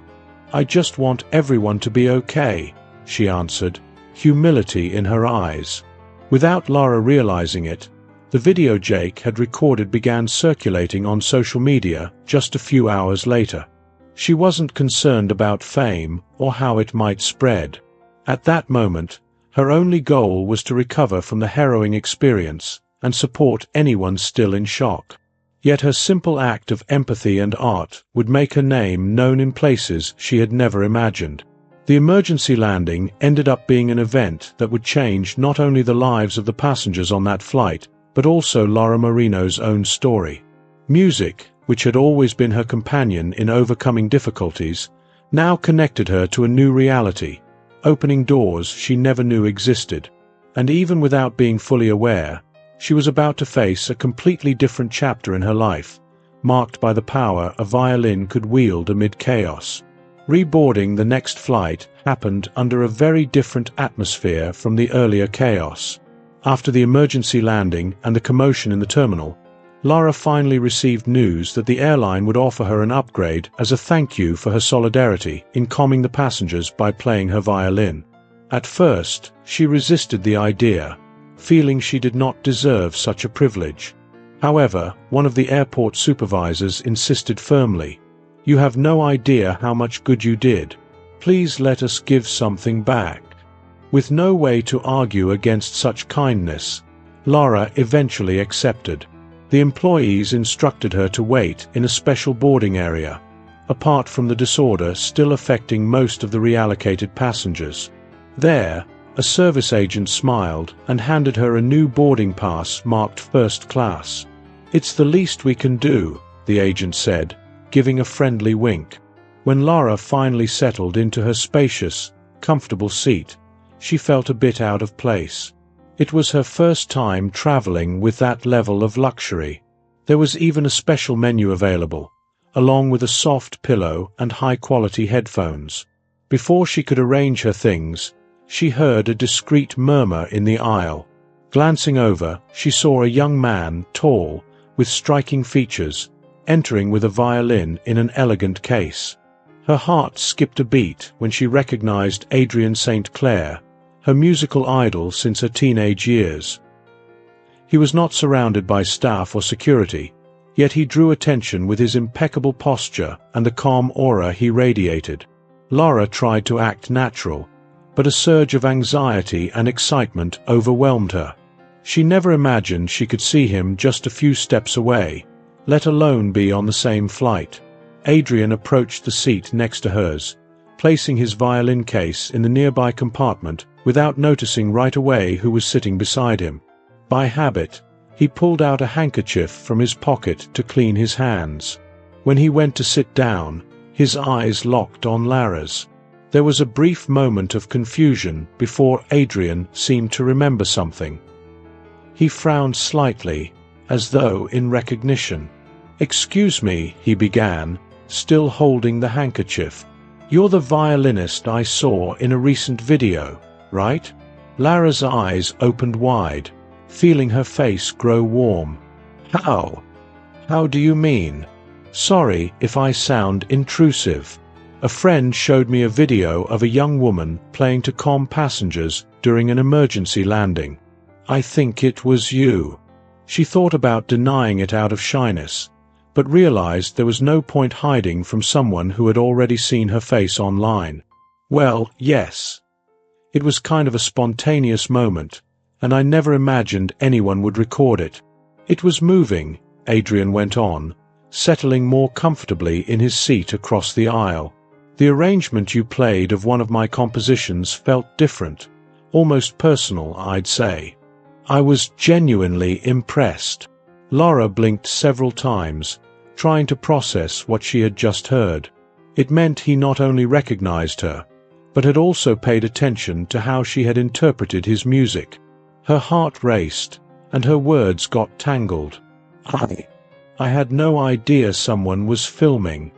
I just want everyone to be okay," she answered, humility in her eyes. Without Lara realizing it, the video Jake had recorded began circulating on social media just a few hours later. She wasn't concerned about fame or how it might spread. At that moment, her only goal was to recover from the harrowing experience and support anyone still in shock. Yet her simple act of empathy and art would make her name known in places she had never imagined. The emergency landing ended up being an event that would change not only the lives of the passengers on that flight, but also Lara Marino's own story. Music, which had always been her companion in overcoming difficulties, now connected her to a new reality, opening doors she never knew existed. And even without being fully aware, she was about to face a completely different chapter in her life, marked by the power a violin could wield amid chaos. Reboarding the next flight happened under a very different atmosphere from the earlier chaos. After the emergency landing and the commotion in the terminal, Lara finally received news that the airline would offer her an upgrade as a thank you for her solidarity in calming the passengers by playing her violin. At first, she resisted the idea, feeling she did not deserve such a privilege. However, one of the airport supervisors insisted firmly, "You have no idea how much good you did. Please let us give something back." With no way to argue against such kindness, Lara eventually accepted. The employees instructed her to wait in a special boarding area, apart from the disorder still affecting most of the reallocated passengers. There, a service agent smiled and handed her a new boarding pass marked first class. "It's the least we can do," the agent said, giving a friendly wink. When Lara finally settled into her spacious, comfortable seat, she felt a bit out of place. It was her first time traveling with that level of luxury. There was even a special menu available, along with a soft pillow and high-quality headphones. Before she could arrange her things, she heard a discreet murmur in the aisle. Glancing over, she saw a young man, tall, with striking features, entering with a violin in an elegant case. Her heart skipped a beat when she recognized Adrien St. Clair, her musical idol since her teenage years. He was not surrounded by staff or security, yet he drew attention with his impeccable posture and the calm aura he radiated. Lara tried to act natural, but a surge of anxiety and excitement overwhelmed her. She never imagined she could see him just a few steps away, let alone be on the same flight. Adrien approached the seat next to hers, placing his violin case in the nearby compartment without noticing right away who was sitting beside him. By habit, he pulled out a handkerchief from his pocket to clean his hands. When he went to sit down, his eyes locked on Lara's. There was a brief moment of confusion before Adrien seemed to remember something. He frowned slightly, as though in recognition. "Excuse me," he began, still holding the handkerchief. "You're the violinist I saw in a recent video, right?" Lara's eyes opened wide, feeling her face grow warm. How? How do you mean?" "Sorry if I sound intrusive. A friend showed me a video of a young woman playing to calm passengers during an emergency landing. I think it was you." She thought about denying it out of shyness, but realized there was no point hiding from someone who had already seen her face online. "Well, yes. It was kind of a spontaneous moment, and I never imagined anyone would record it. It was moving," Adrien went on, settling more comfortably in his seat across the aisle. "The arrangement you played of one of my compositions felt different, almost personal, I'd say. I was genuinely impressed." Lara blinked several times, trying to process what she had just heard. It meant he not only recognized her, but had also paid attention to how she had interpreted his music. Her heart raced, and her words got tangled. I had no idea someone was filming.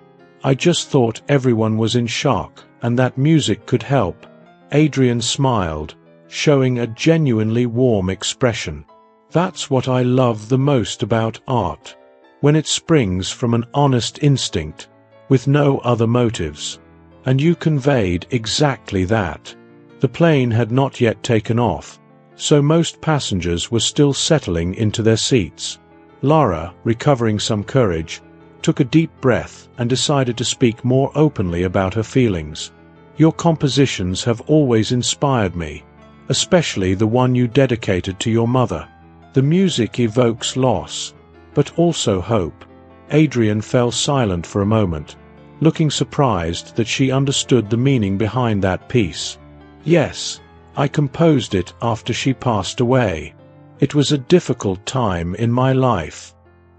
I just thought everyone was in shock, and that music could help." Adrian smiled, showing a genuinely warm expression. "That's what I love the most about art. When it springs from an honest instinct, with no other motives. And you conveyed exactly that." The plane had not yet taken off, so most passengers were still settling into their seats. Lara, recovering some courage, took a deep breath and decided to speak more openly about her feelings. "Your compositions have always inspired me, especially the one you dedicated to your mother. The music evokes loss, but also hope." Adrian fell silent for a moment, looking surprised that she understood the meaning behind that piece. "Yes, I composed it after she passed away. It was a difficult time in my life.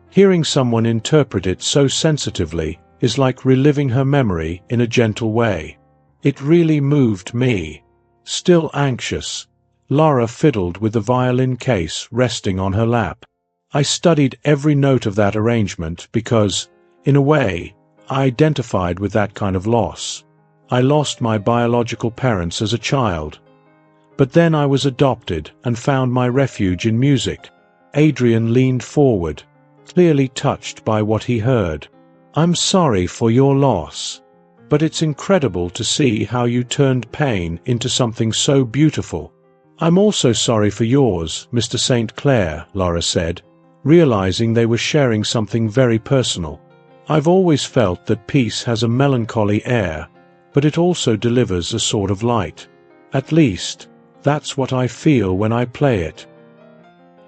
Hearing someone interpret it so sensitively is like reliving her memory in a gentle way. It really moved me." Still anxious, Lara fiddled with the violin case resting on her lap. "I studied every note of that arrangement because, in a way, I identified with that kind of loss. I lost my biological parents as a child. But then I was adopted and found my refuge in music." Adrian leaned forward, clearly touched by what he heard. "I'm sorry for your loss. But it's incredible to see how you turned pain into something so beautiful." "I'm also sorry for yours, Mr. St. Clair," Lara said, realizing they were sharing something very personal. "I've always felt that peace has a melancholy air, but it also delivers a sort of light. At least, that's what I feel when I play it."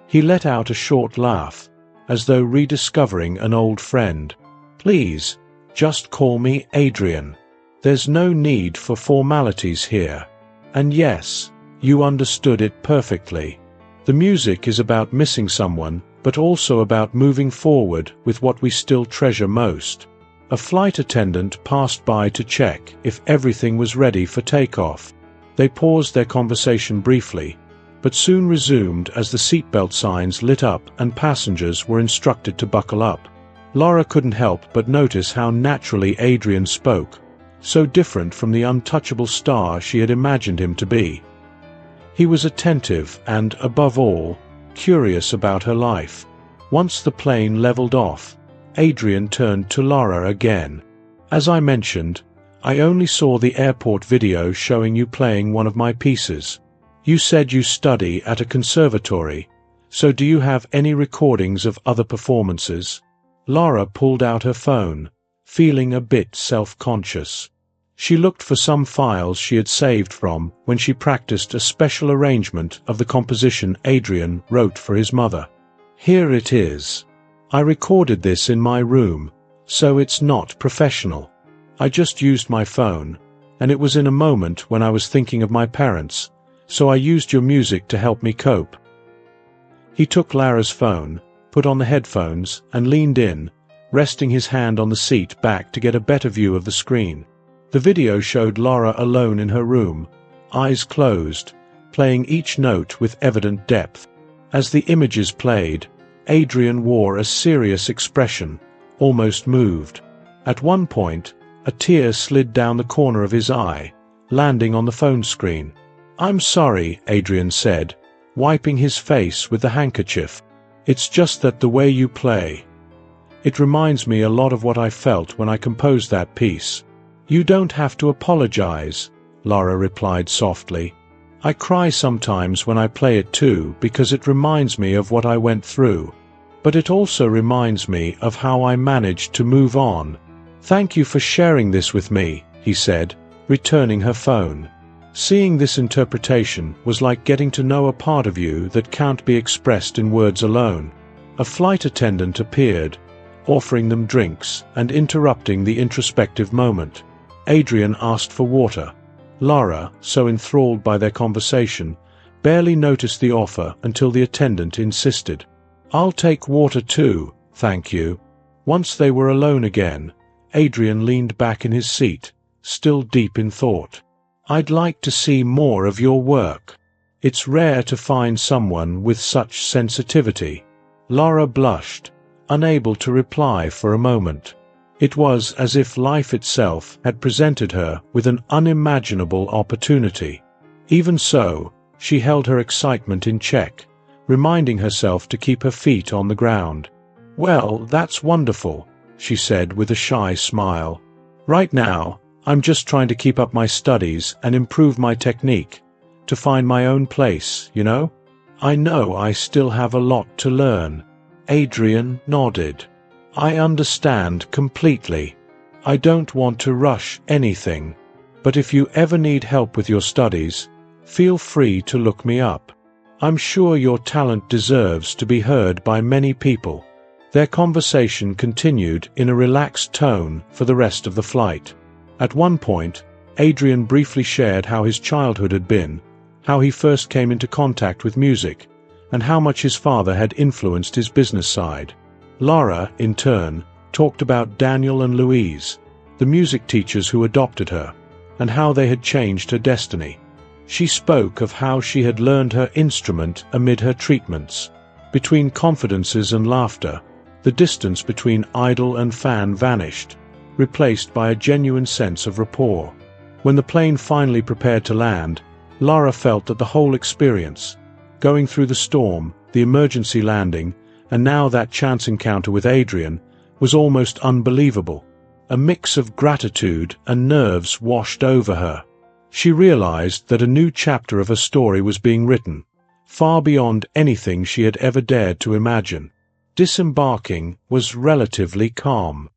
He let out a short laugh, as though rediscovering an old friend. "Please, just call me Adrian. There's no need for formalities here. And yes, you understood it perfectly. The music is about missing someone, but also about moving forward with what we still treasure most." A flight attendant passed by to check if everything was ready for takeoff. They paused their conversation briefly, but soon resumed as the seatbelt signs lit up and passengers were instructed to buckle up. Lara couldn't help but notice how naturally Adrian spoke, so different from the untouchable star she had imagined him to be. He was attentive and, above all, curious about her life. Once the plane leveled off, Adrian turned to Lara again. "As I mentioned, I only saw the airport video showing you playing one of my pieces. You said you study at a conservatory, so do you have any recordings of other performances?" Lara pulled out her phone, feeling a bit self-conscious. She looked for some files she had saved from when she practiced a special arrangement of the composition Adrian wrote for his mother. "Here it is. I recorded this in my room, so it's not professional. I just used my phone, and it was in a moment when I was thinking of my parents, so I used your music to help me cope." He took Lara's phone, put on the headphones, and leaned in, resting his hand on the seat back to get a better view of the screen. The video showed Lara alone in her room, eyes closed, playing each note with evident depth. As the images played, Adrian wore a serious expression, almost moved. At one point, a tear slid down the corner of his eye, landing on the phone screen. "I'm sorry," Adrian said, wiping his face with the handkerchief. "It's just that the way you play. It reminds me a lot of what I felt when I composed that piece." "You don't have to apologize," Lara replied softly. "I cry sometimes when I play it too because it reminds me of what I went through. But it also reminds me of how I managed to move on." "Thank you for sharing this with me," he said, returning her phone. Seeing this interpretation was like getting to know a part of you that can't be expressed in words alone. A flight attendant appeared, offering them drinks and interrupting the introspective moment. Adrian asked for water. Lara, so enthralled by their conversation, barely noticed the offer until the attendant insisted. "I'll take water too, thank you." Once they were alone again, Adrian leaned back in his seat, still deep in thought. "I'd like to see more of your work." It's rare to find someone with such sensitivity. Lara blushed, unable to reply for a moment. It was as if life itself had presented her with an unimaginable opportunity. Even so, she held her excitement in check, reminding herself to keep her feet on the ground. "Well, that's wonderful," she said with a shy smile. "Right now, I'm just trying to keep up my studies and improve my technique, to find my own place, you know? I know I still have a lot to learn." Adrian nodded. "I understand completely. I don't want to rush anything. But if you ever need help with your studies, feel free to look me up. I'm sure your talent deserves to be heard by many people." Their conversation continued in a relaxed tone for the rest of the flight. At one point, Adrian briefly shared how his childhood had been, how he first came into contact with music, and how much his father had influenced his business side. Lara, in turn, talked about Daniel and Louise, the music teachers who adopted her, and how they had changed her destiny. She spoke of how she had learned her instrument amid her treatments. Between confidences and laughter, the distance between idol and fan vanished, replaced by a genuine sense of rapport. When the plane finally prepared to land, Lara felt that the whole experience, going through the storm, the emergency landing, and now that chance encounter with Adrian, was almost unbelievable. A mix of gratitude and nerves washed over her. She realized that a new chapter of her story was being written, far beyond anything she had ever dared to imagine. Disembarking was relatively calm.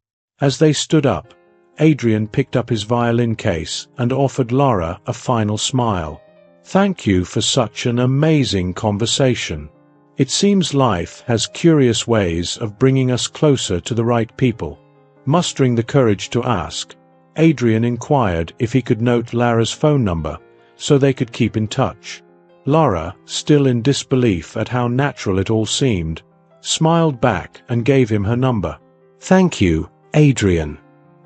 As they stood up, Adrian picked up his violin case and offered Lara a final smile. "Thank you for such an amazing conversation. It seems life has curious ways of bringing us closer to the right people." Mustering the courage to ask, Adrian inquired if he could note Lara's phone number so they could keep in touch. Lara, still in disbelief at how natural it all seemed, smiled back and gave him her number. "Thank you, Adrian.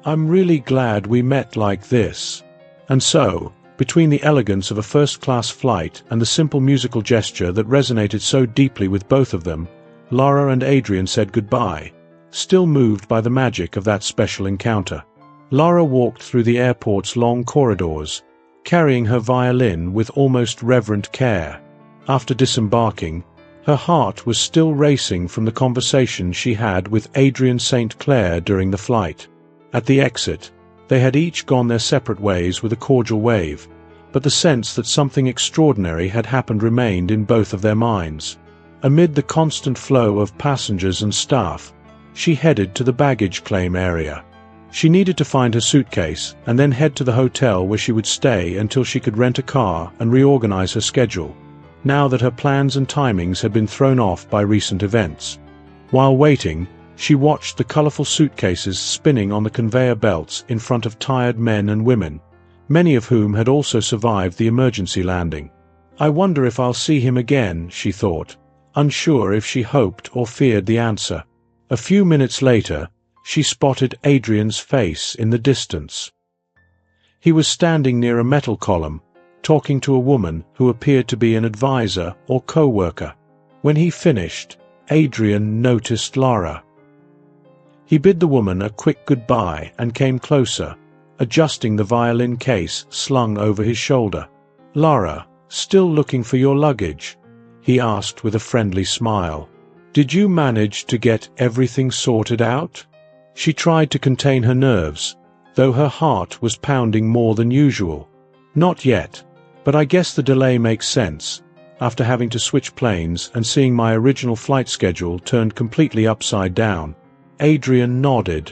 I'm really glad we met like this." And so, between the elegance of a first-class flight and the simple musical gesture that resonated so deeply with both of them, Lara and Adrian said goodbye, still moved by the magic of that special encounter. Lara walked through the airport's long corridors, carrying her violin with almost reverent care. After disembarking, her heart was still racing from the conversation she had with Adrian St. Clair during the flight. At the exit, they had each gone their separate ways with a cordial wave, but the sense that something extraordinary had happened remained in both of their minds. Amid the constant flow of passengers and staff, she headed to the baggage claim area. She needed to find her suitcase and then head to the hotel where she would stay until she could rent a car and reorganize her schedule, now that her plans and timings had been thrown off by recent events. While waiting, she watched the colorful suitcases spinning on the conveyor belts in front of tired men and women, many of whom had also survived the emergency landing. "I wonder if I'll see him again," she thought, unsure if she hoped or feared the answer. A few minutes later, she spotted Adrian's face in the distance. He was standing near a metal column, talking to a woman who appeared to be an advisor or co-worker. When he finished, Adrian noticed Lara. He bid the woman a quick goodbye and came closer, adjusting the violin case slung over his shoulder. "Lara, still looking for your luggage?" he asked with a friendly smile. "Did you manage to get everything sorted out?" She tried to contain her nerves, though her heart was pounding more than usual. "Not yet, but I guess the delay makes sense, after having to switch planes and seeing my original flight schedule turned completely upside down." Adrian nodded,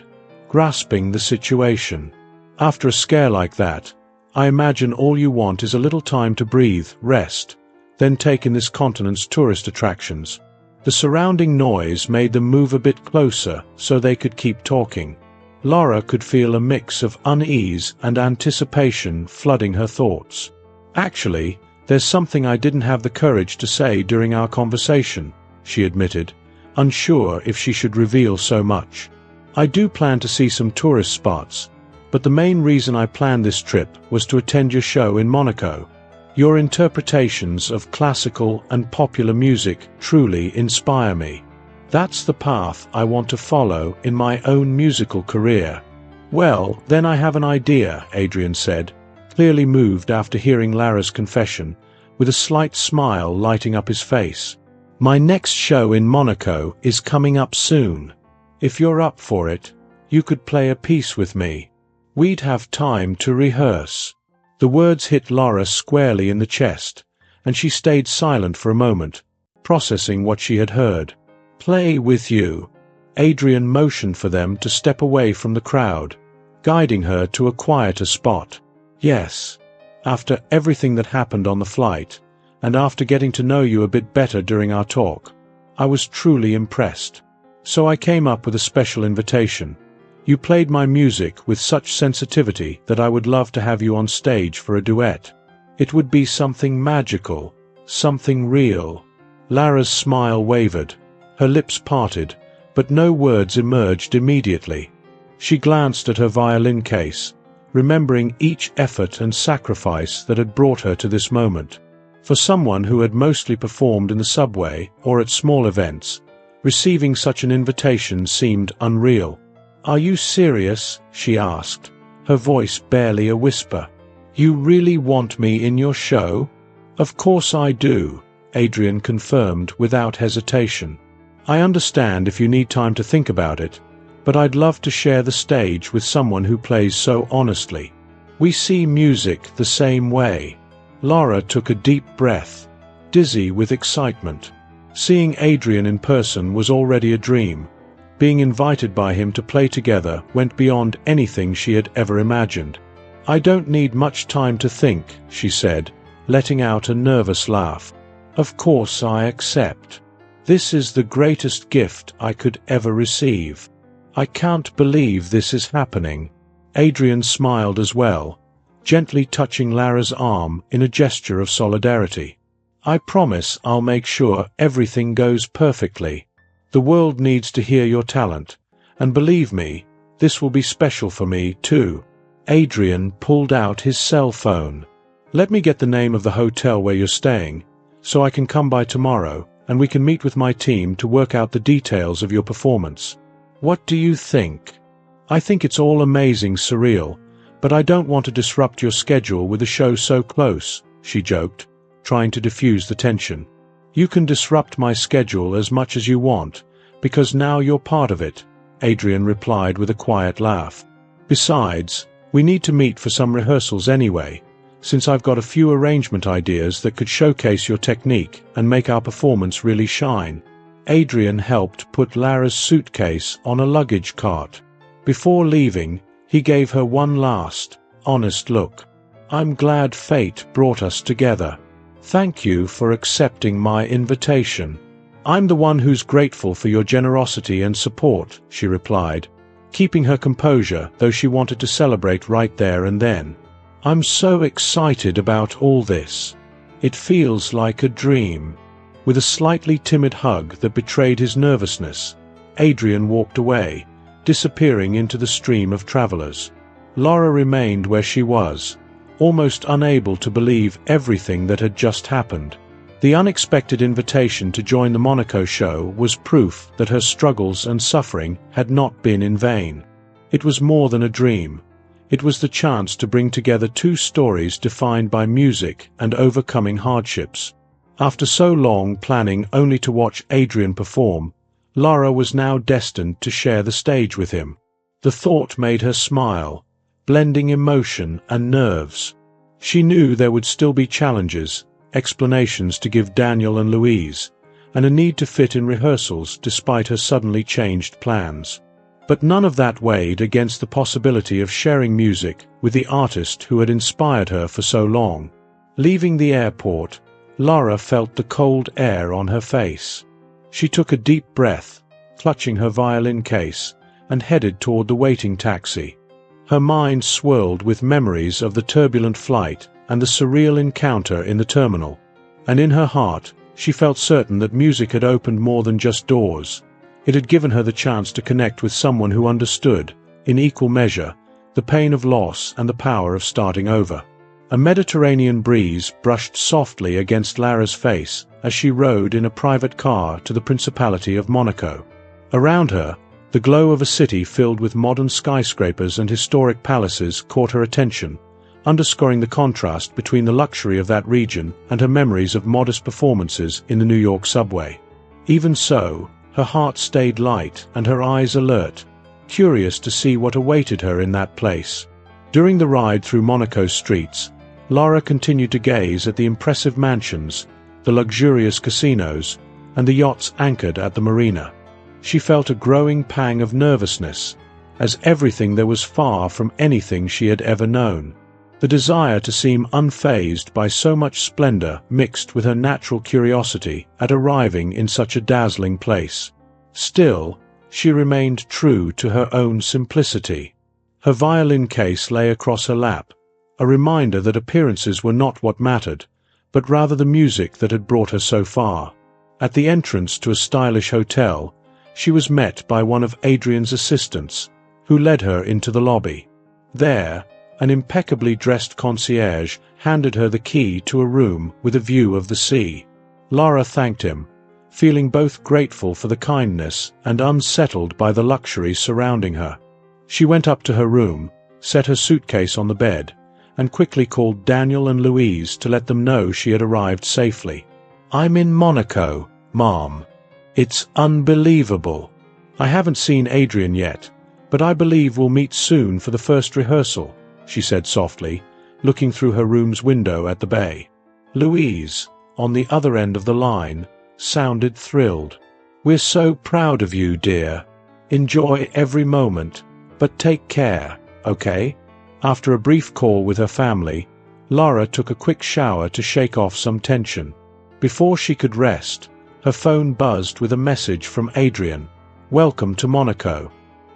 grasping the situation. "After a scare like that, I imagine all you want is a little time to breathe, rest, then take in this continent's tourist attractions." The surrounding noise made them move a bit closer so they could keep talking. Lara could feel a mix of unease and anticipation flooding her thoughts. "Actually, there's something I didn't have the courage to say during our conversation," she admitted, unsure if she should reveal so much. "I do plan to see some tourist spots, but the main reason I planned this trip was to attend your show in Monaco." Your interpretations of classical and popular music truly inspire me. That's the path I want to follow in my own musical career." "Well, then I have an idea," Adrian said, clearly moved after hearing Lara's confession, with a slight smile lighting up his face. "My next show in Monaco is coming up soon. If you're up for it, you could play a piece with me. We'd have time to rehearse." The words hit Lara squarely in the chest, and she stayed silent for a moment, processing what she had heard. "Play with you?" Adrian motioned for them to step away from the crowd, guiding her to a quieter spot. "Yes. After everything that happened on the flight, and after getting to know you a bit better during our talk, I was truly impressed. So I came up with a special invitation. You played my music with such sensitivity that I would love to have you on stage for a duet. It would be something magical, something real." Lara's smile wavered, her lips parted, but no words emerged immediately. She glanced at her violin case, remembering each effort and sacrifice that had brought her to this moment. For someone who had mostly performed in the subway or at small events, receiving such an invitation seemed unreal. "Are you serious?" she asked, her voice barely a whisper. "You really want me in your show?" "Of course I do," Adrian confirmed without hesitation. "I understand if you need time to think about it, but I'd love to share the stage with someone who plays so honestly. We see music the same way." Lara took a deep breath, dizzy with excitement. Seeing Adrian in person was already a dream. Being invited by him to play together went beyond anything she had ever imagined. "I don't need much time to think," she said, letting out a nervous laugh. "Of course I accept. This is the greatest gift I could ever receive. I can't believe this is happening." Adrian smiled as well, gently touching Lara's arm in a gesture of solidarity. "I promise I'll make sure everything goes perfectly. The world needs to hear your talent, and believe me, this will be special for me too." Adrian pulled out his cell phone. "Let me get the name of the hotel where you're staying, so I can come by tomorrow, and we can meet with my team to work out the details of your performance. What do you think?" "I think it's all amazing surreal, but I don't want to disrupt your schedule with a show so close," she joked, trying to diffuse the tension. "You can disrupt my schedule as much as you want, because now you're part of it," Adrian replied with a quiet laugh. "Besides, we need to meet for some rehearsals anyway, since I've got a few arrangement ideas that could showcase your technique and make our performance really shine." Adrian helped put Lara's suitcase on a luggage cart. Before leaving, he gave her one last, honest look. "I'm glad fate brought us together. Thank you for accepting my invitation." "I'm the one who's grateful for your generosity and support," she replied, keeping her composure though she wanted to celebrate right there and then. "I'm so excited about all this. It feels like a dream." With a slightly timid hug that betrayed his nervousness, Adrian walked away, disappearing into the stream of travelers. Lara remained where she was, almost unable to believe everything that had just happened. The unexpected invitation to join the Monaco show was proof that her struggles and suffering had not been in vain. It was more than a dream. It was the chance to bring together two stories defined by music and overcoming hardships. After so long planning only to watch Adrian perform, Lara was now destined to share the stage with him. The thought made her smile, blending emotion and nerves. She knew there would still be challenges, explanations to give Daniel and Louise, and a need to fit in rehearsals despite her suddenly changed plans. But none of that weighed against the possibility of sharing music with the artist who had inspired her for so long. Leaving the airport, Lara felt the cold air on her face. She took a deep breath, clutching her violin case, and headed toward the waiting taxi. Her mind swirled with memories of the turbulent flight and the surreal encounter in the terminal, and in her heart she felt certain that music had opened more than just doors. It had given her the chance to connect with someone who understood, in equal measure, the pain of loss and the power of starting over. A Mediterranean breeze brushed softly against Lara's face as she rode in a private car to the Principality of Monaco. Around her, the glow of a city filled with modern skyscrapers and historic palaces caught her attention, underscoring the contrast between the luxury of that region and her memories of modest performances in the New York subway. Even so, her heart stayed light and her eyes alert, curious to see what awaited her in that place. During the ride through Monaco's streets, Lara continued to gaze at the impressive mansions, the luxurious casinos, and the yachts anchored at the marina. She felt a growing pang of nervousness, as everything there was far from anything she had ever known. The desire to seem unfazed by so much splendor mixed with her natural curiosity at arriving in such a dazzling place. Still, she remained true to her own simplicity. Her violin case lay across her lap, a reminder that appearances were not what mattered, but rather the music that had brought her so far. At the entrance to a stylish hotel, she was met by one of Adrian's assistants, who led her into the lobby. There, an impeccably dressed concierge handed her the key to a room with a view of the sea. Lara thanked him, feeling both grateful for the kindness and unsettled by the luxury surrounding her. She went up to her room, set her suitcase on the bed, and quickly called Daniel and Louise to let them know she had arrived safely. "I'm in Monaco, Mom. It's unbelievable. I haven't seen Adrian yet, but I believe we'll meet soon for the first rehearsal," she said softly, looking through her room's window at the bay. Louise, on the other end of the line, sounded thrilled. "We're so proud of you, dear. Enjoy every moment, but take care, okay?" After a brief call with her family, Lara took a quick shower to shake off some tension. Before she could rest, her phone buzzed with a message from Adrian. "Welcome to Monaco.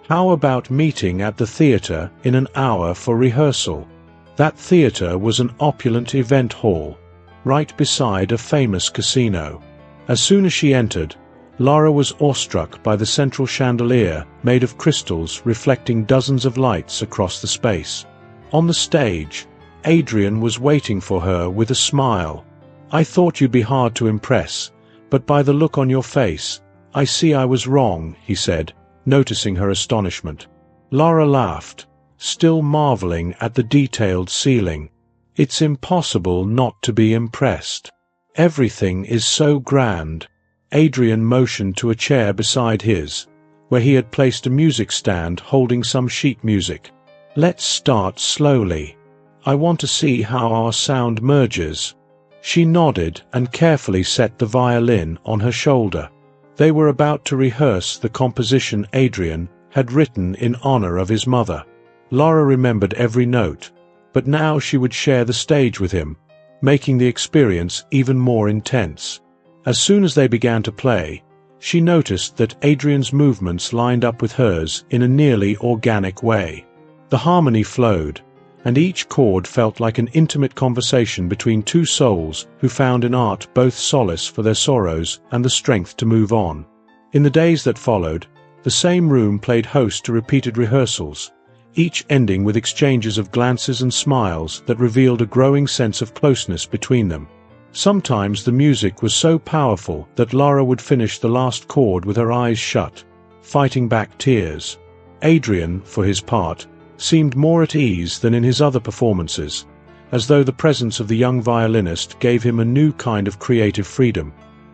How about meeting at the theater in an hour for rehearsal?" That theater was an opulent event hall, right beside a famous casino. As soon as she entered, Lara was awestruck by the central chandelier made of crystals reflecting dozens of lights across the space. On the stage, Adrian was waiting for her with a smile. "I thought you'd be hard to impress, but by the look on your face, I see I was wrong," he said, noticing her astonishment. Lara laughed, still marveling at the detailed ceiling. "It's impossible not to be impressed. Everything is so grand." Adrian motioned to a chair beside his, where he had placed a music stand holding some sheet music. "Let's start slowly. I want to see how our sound merges." She nodded and carefully set the violin on her shoulder. They were about to rehearse the composition Adrian had written in honor of his mother. Lara remembered every note, but now she would share the stage with him, making the experience even more intense. As soon as they began to play, she noticed that Adrian's movements lined up with hers in a nearly organic way. The harmony flowed, and each chord felt like an intimate conversation between two souls who found in art both solace for their sorrows and the strength to move on. In the days that followed, the same room played host to repeated rehearsals, each ending with exchanges of glances and smiles that revealed a growing sense of closeness between them. Sometimes the music was so powerful that Lara would finish the last chord with her eyes shut, fighting back tears. Adrian, for his part, seemed more at ease than in his other performances, as though the presence of the young violinist gave him a new kind of creative freedom.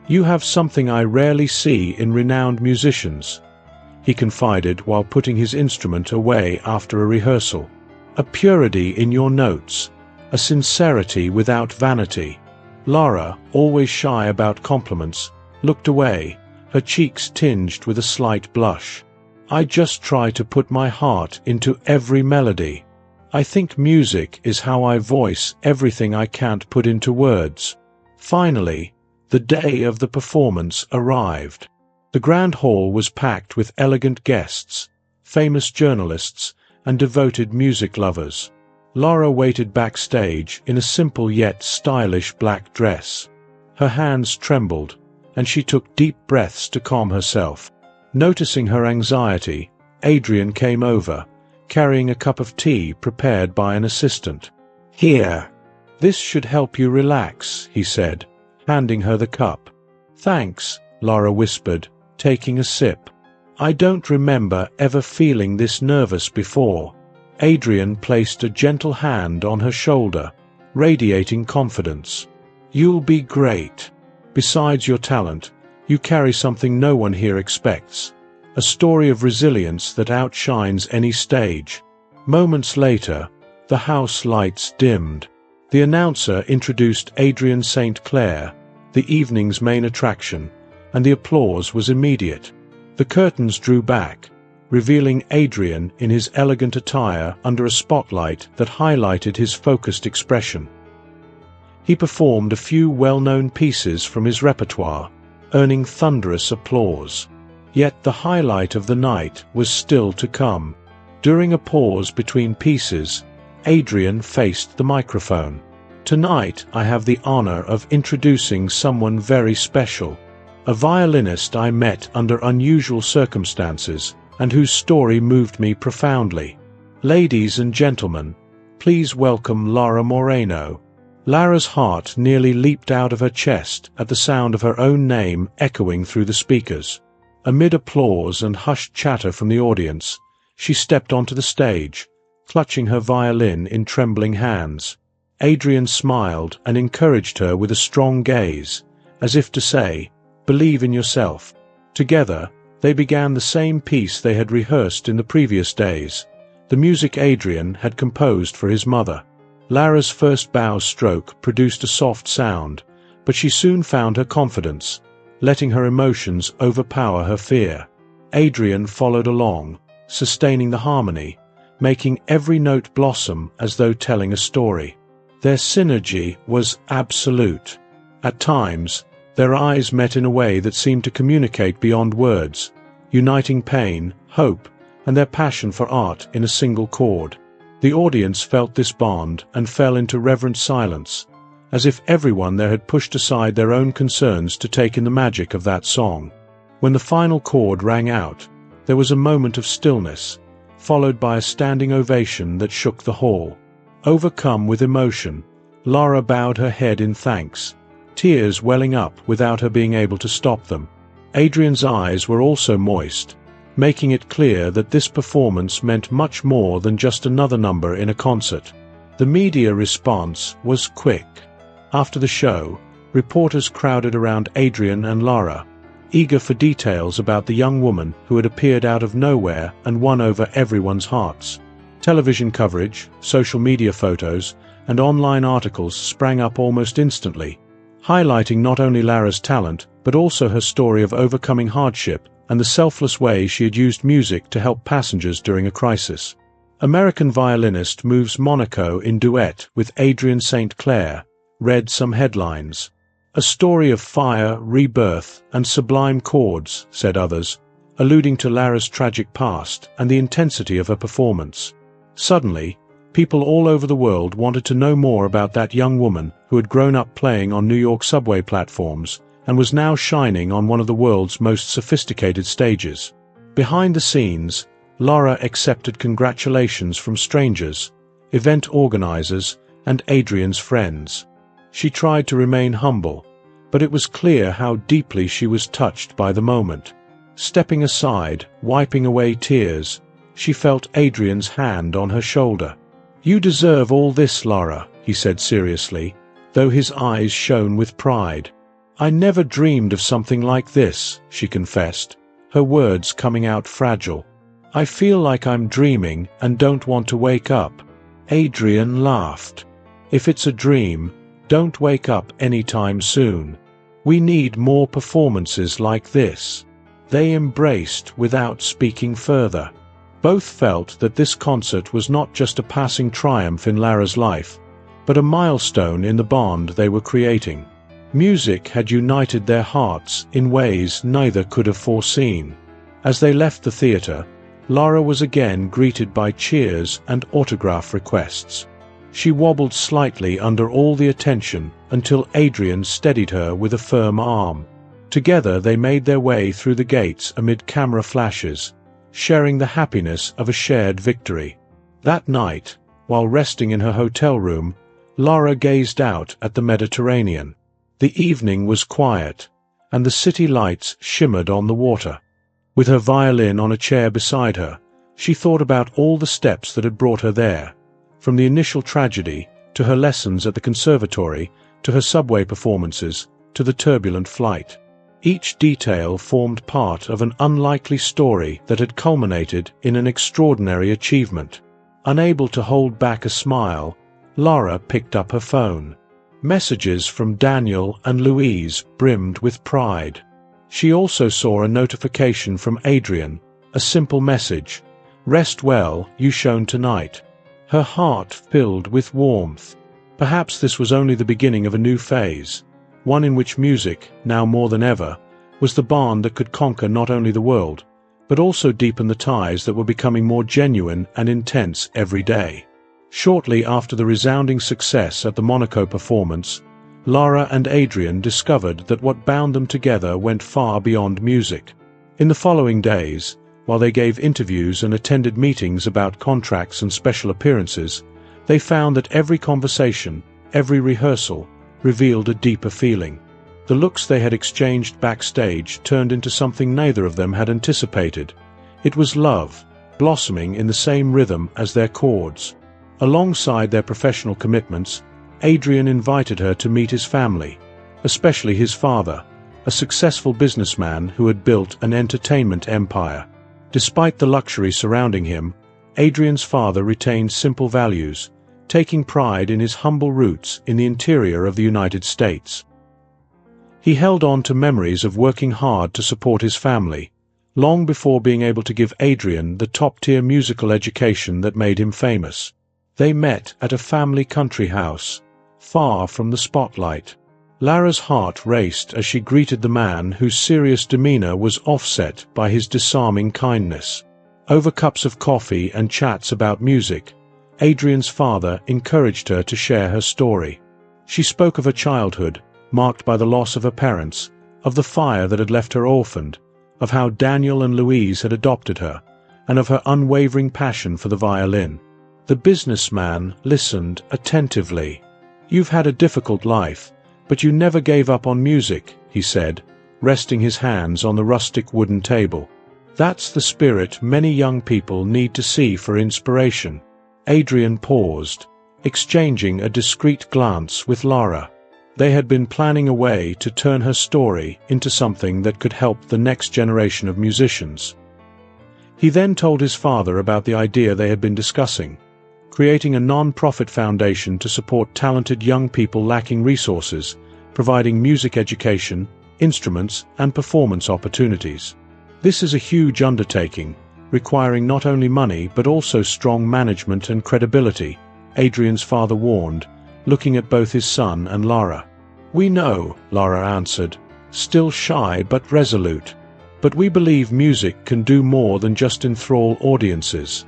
"You have something I rarely see in renowned musicians," he confided while putting his instrument away after a rehearsal. "A purity in your notes, a sincerity without vanity." Lara, always shy about compliments, looked away, her cheeks tinged with a slight blush. "I just try to put my heart into every melody. I think music is how I voice everything I can't put into words." Finally, the day of the performance arrived. The grand hall was packed with elegant guests, famous journalists, and devoted music lovers. Lara waited backstage in a simple yet stylish black dress. Her hands trembled, and she took deep breaths to calm herself. Noticing her anxiety, Adrian came over, carrying a cup of tea prepared by an assistant. "Here, "This should help you relax," he said, handing her the cup. "Thanks," Lara whispered, taking a sip. "I don't remember ever feeling this nervous before." Adrian placed a gentle hand on her shoulder, radiating confidence. "You'll be great. Besides your talent, you carry something no one here expects. A story of resilience that outshines any stage." Moments later, the house lights dimmed. The announcer introduced Adrian St. Clair, the evening's main attraction, and the applause was immediate. The curtains drew back, revealing Adrian in his elegant attire under a spotlight that highlighted his focused expression. He performed a few well-known pieces from his repertoire, earning thunderous applause. Yet the highlight of the night was still to come. During a pause between pieces, Adrian faced the microphone. "Tonight I have the honor of introducing someone very special. A violinist I met under unusual circumstances, and whose story moved me profoundly. Ladies and gentlemen, please welcome Lara Moreno." Lara's heart nearly leaped out of her chest at the sound of her own name echoing through the speakers. Amid applause and hushed chatter from the audience, she stepped onto the stage, clutching her violin in trembling hands. Adrian smiled and encouraged her with a strong gaze, as if to say, "Believe in yourself." Together, they began the same piece they had rehearsed in the previous days, the music Adrian had composed for his mother. Lara's first bow stroke produced a soft sound, but she soon found her confidence, letting her emotions overpower her fear. Adrian followed along, sustaining the harmony, making every note blossom as though telling a story. Their synergy was absolute. At times, their eyes met in a way that seemed to communicate beyond words, uniting pain, hope, and their passion for art in a single chord. The audience felt this bond and fell into reverent silence, as if everyone there had pushed aside their own concerns to take in the magic of that song. When the final chord rang out, there was a moment of stillness, followed by a standing ovation that shook the hall. Overcome with emotion, Lara bowed her head in thanks, tears welling up without her being able to stop them. Adrian's eyes were also moist, making it clear that this performance meant much more than just another number in a concert. The media response was quick. After the show, reporters crowded around Adrian and Lara, eager for details about the young woman who had appeared out of nowhere and won over everyone's hearts. Television coverage, social media photos, and online articles sprang up almost instantly, highlighting not only Lara's talent but also her story of overcoming hardship and the selfless way she had used music to help passengers during a crisis. "American violinist moves Monaco in duet with Adrian St. Clair," read some headlines. "A story of fire, rebirth, and sublime chords," said others, alluding to Lara's tragic past and the intensity of her performance. Suddenly, people all over the world wanted to know more about that young woman who had grown up playing on New York subway platforms and was now shining on one of the world's most sophisticated stages. Behind the scenes, Lara accepted congratulations from strangers, event organizers, and Adrian's friends. She tried to remain humble, but it was clear how deeply she was touched by the moment. Stepping aside, wiping away tears, she felt Adrian's hand on her shoulder. "You deserve all this, Lara," he said seriously, though his eyes shone with pride. "I never dreamed of something like this," she confessed, her words coming out fragile. "I feel like I'm dreaming and don't want to wake up." Adrian laughed. "If it's a dream, don't wake up anytime soon. We need more performances like this." They embraced without speaking further. Both felt that this concert was not just a passing triumph in Lara's life, but a milestone in the bond they were creating. Music had united their hearts in ways neither could have foreseen. As they left the theater, Lara was again greeted by cheers and autograph requests. She wobbled slightly under all the attention until Adrian steadied her with a firm arm. Together they made their way through the gates amid camera flashes, sharing the happiness of a shared victory. That night, while resting in her hotel room, Lara gazed out at the Mediterranean. The evening was quiet, and the city lights shimmered on the water. With her violin on a chair beside her, she thought about all the steps that had brought her there, from the initial tragedy, to her lessons at the conservatory, to her subway performances, to the turbulent flight. Each detail formed part of an unlikely story that had culminated in an extraordinary achievement. Unable to hold back a smile, Lara picked up her phone. Messages from Daniel and Louise brimmed with pride. She also saw a notification from Adrian, a simple message, "Rest well, you shone tonight." Her heart filled with warmth. Perhaps this was only the beginning of a new phase, one in which music, now more than ever, was the bond that could conquer not only the world, but also deepen the ties that were becoming more genuine and intense every day. Shortly after the resounding success at the Monaco performance, Lara and Adrian discovered that what bound them together went far beyond music. In the following days, while they gave interviews and attended meetings about contracts and special appearances, they found that every conversation, every rehearsal, revealed a deeper feeling. The looks they had exchanged backstage turned into something neither of them had anticipated. It was love, blossoming in the same rhythm as their chords. Alongside their professional commitments, Adrian invited her to meet his family, especially his father, a successful businessman who had built an entertainment empire. Despite the luxury surrounding him, Adrian's father retained simple values, taking pride in his humble roots in the interior of the United States. He held on to memories of working hard to support his family, long before being able to give Adrian the top-tier musical education that made him famous. They met at a family country house, far from the spotlight. Lara's heart raced as she greeted the man whose serious demeanor was offset by his disarming kindness. Over cups of coffee and chats about music, Adrian's father encouraged her to share her story. She spoke of her childhood, marked by the loss of her parents, of the fire that had left her orphaned, of how Daniel and Louise had adopted her, and of her unwavering passion for the violin. The businessman listened attentively. "You've had a difficult life, but you never gave up on music," he said, resting his hands on the rustic wooden table. "That's the spirit many young people need to see for inspiration." Adrian paused, exchanging a discreet glance with Lara. They had been planning a way to turn her story into something that could help the next generation of musicians. He then told his father about the idea they had been discussing, creating a non-profit foundation to support talented young people lacking resources, providing music education, instruments, and performance opportunities. This is a huge undertaking, requiring not only money but also strong management and credibility, Adrian's father warned, looking at both his son and Lara. "We know," Lara answered, still shy but resolute. "But we believe music can do more than just enthrall audiences.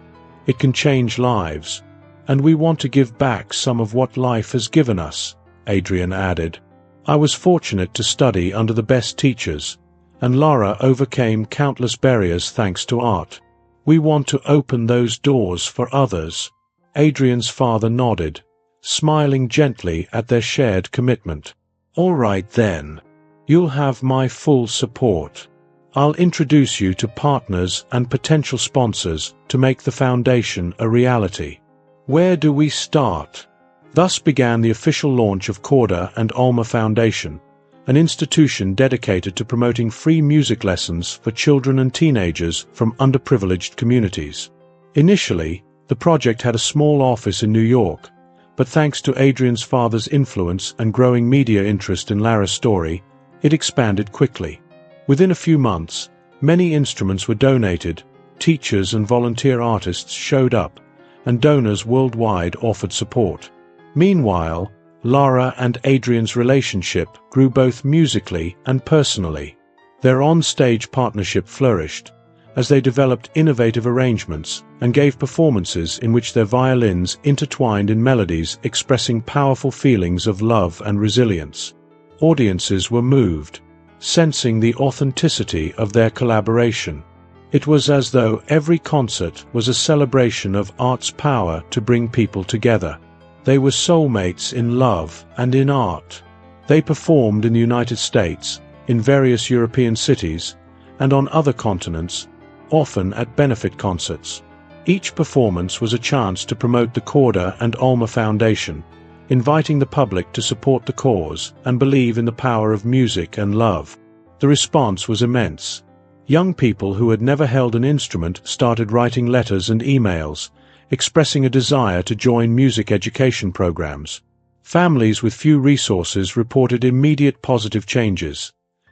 It can change lives. And we want to give back some of what life has given us," Adrian added. "I was fortunate to study under the best teachers, and Lara overcame countless barriers thanks to art. We want to open those doors for others." Adrian's father nodded, smiling gently at their shared commitment. "All right then. You'll have my full support. I'll introduce you to partners and potential sponsors to make the foundation a reality. Where do we start?" Thus began the official launch of Corda and Alma Foundation, an institution dedicated to promoting free music lessons for children and teenagers from underprivileged communities. Initially, the project had a small office in New York, but thanks to Adrian's father's influence and growing media interest in Lara's story, it expanded quickly. Within a few months, many instruments were donated, teachers and volunteer artists showed up, and donors worldwide offered support. Meanwhile, Lara and Adrian's relationship grew both musically and personally. Their on-stage partnership flourished, as they developed innovative arrangements and gave performances in which their violins intertwined in melodies expressing powerful feelings of love and resilience. Audiences were moved, sensing the authenticity of their collaboration. It was as though every concert was a celebration of art's power to bring people together. They were soulmates in love and in art. They performed in the United States, in various European cities, and on other continents, often at benefit concerts. Each performance was a chance to promote the Korda and Alma Foundation, inviting the public to support the cause and believe in the power of music and love. The response was immense. Young people who had never held an instrument started writing letters and emails, expressing a desire to join music education programs. Families with few resources reported immediate positive changes.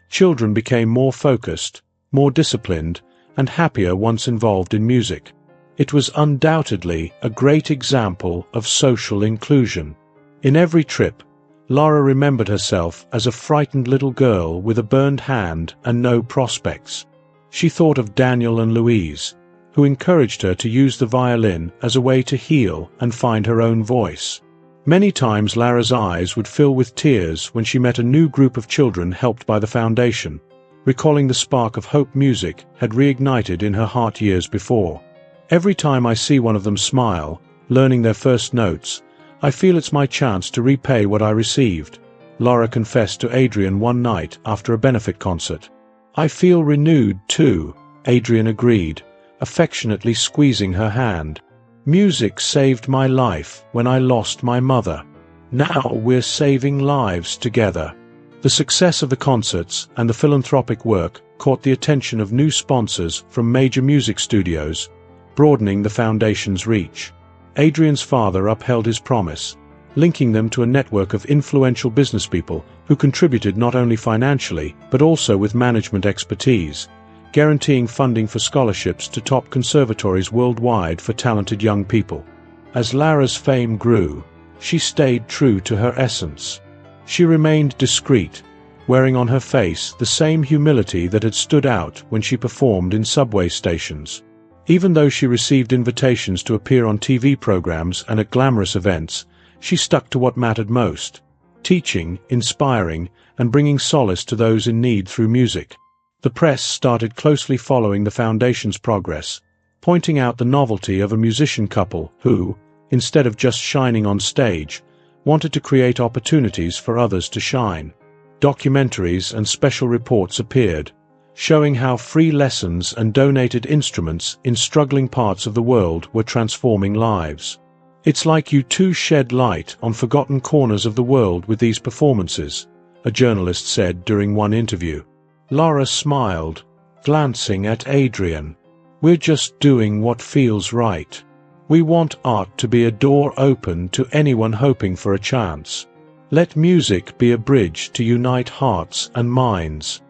Children became more focused, more disciplined, and happier once involved in music. It was undoubtedly a great example of social inclusion. In every trip, Lara remembered herself as a frightened little girl with a burned hand and no prospects. She thought of Daniel and Louise, who encouraged her to use the violin as a way to heal and find her own voice. Many times Lara's eyes would fill with tears when she met a new group of children helped by the foundation, recalling the spark of hope music had reignited in her heart years before. Every time I see one of them smile, learning their first notes, I feel it's my chance to repay what I received, Lara confessed to Adrian one night after a benefit concert. I feel renewed too, Adrian agreed, affectionately squeezing her hand. Music saved my life when I lost my mother. Now we're saving lives together. The success of the concerts and the philanthropic work caught the attention of new sponsors from major music studios, broadening the foundation's reach. Adrian's father upheld his promise, linking them to a network of influential businesspeople who contributed not only financially but also with management expertise, guaranteeing funding for scholarships to top conservatories worldwide for talented young people. As Lara's fame grew, she stayed true to her essence. She remained discreet, wearing on her face the same humility that had stood out when she performed in subway stations. Even though she received invitations to appear on TV programs and at glamorous events, she stuck to what mattered most: teaching, inspiring, and bringing solace to those in need through music. The press started closely following the foundation's progress, pointing out the novelty of a musician couple who, instead of just shining on stage, wanted to create opportunities for others to shine. Documentaries and special reports appeared, showing how free lessons and donated instruments in struggling parts of the world were transforming lives. It's like you two shed light on forgotten corners of the world with these performances, a journalist said during one interview. Lara smiled, glancing at Adrian. We're just doing what feels right. We want art to be a door open to anyone hoping for a chance. Let music be a bridge to unite hearts and minds.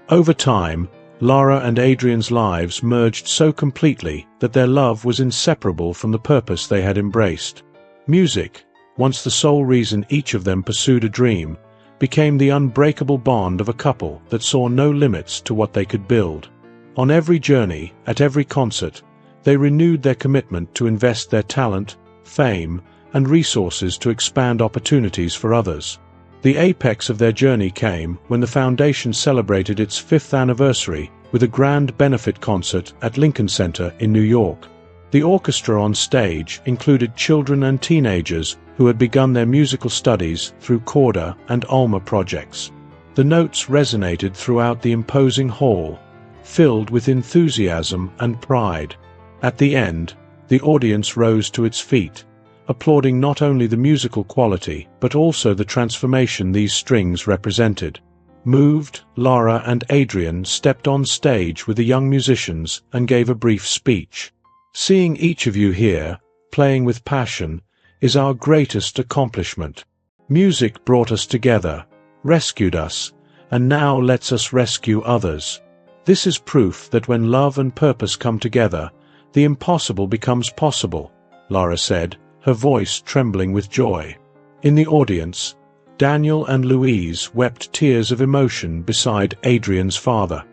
Over time, Lara and Adrian's lives merged so completely that their love was inseparable from the purpose they had embraced. Music, once the sole reason each of them pursued a dream, became the unbreakable bond of a couple that saw no limits to what they could build. On every journey, at every concert, they renewed their commitment to invest their talent, fame, and resources to expand opportunities for others. The apex of their journey came when the foundation celebrated its 5th anniversary with a grand benefit concert at Lincoln Center in New York. The orchestra on stage included children and teenagers who had begun their musical studies through Korda and Alma projects. The notes resonated throughout the imposing hall, filled with enthusiasm and pride. At the end, the audience rose to its feet, applauding not only the musical quality but also the transformation these strings represented. Moved, Lara and Adrian stepped on stage with the young musicians and gave a brief speech. Seeing each of you here, playing with passion, is our greatest accomplishment. Music brought us together, rescued us, and now lets us rescue others. This is proof that when love and purpose come together, the impossible becomes possible, Lara said, her voice trembling with joy. In the audience, Daniel and Louise wept tears of emotion beside Adrian's father.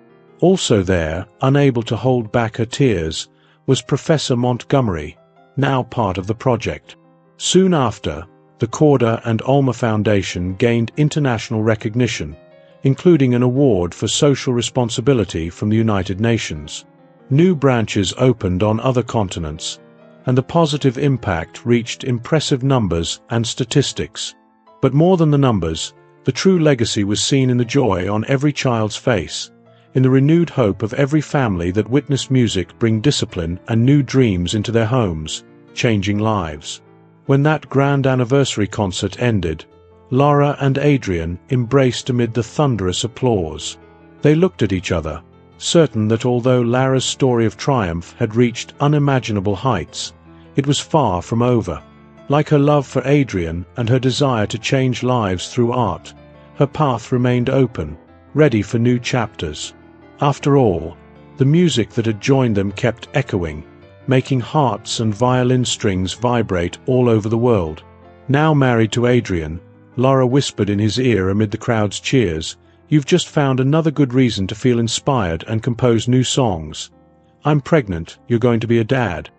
Also there, unable to hold back her tears, was Professor Montgomery, now part of the project. Soon after, the Korda and Alma Foundation gained international recognition, including an award for social responsibility from the United Nations. New branches opened on other continents, and the positive impact reached impressive numbers and statistics. But more than the numbers, the true legacy was seen in the joy on every child's face, in the renewed hope of every family that witnessed music bring discipline and new dreams into their homes, changing lives. When that grand anniversary concert ended, Lara and Adrian embraced amid the thunderous applause. They looked at each other, certain that although Lara's story of triumph had reached unimaginable heights, it was far from over. Like her love for Adrian and her desire to change lives through art, her path remained open, ready for new chapters. After all, the music that had joined them kept echoing, making hearts and violin strings vibrate all over the world. Now married to Adrian, Lara whispered in his ear amid the crowd's cheers, "You've just found another good reason to feel inspired and compose new songs. I'm pregnant, you're going to be a dad."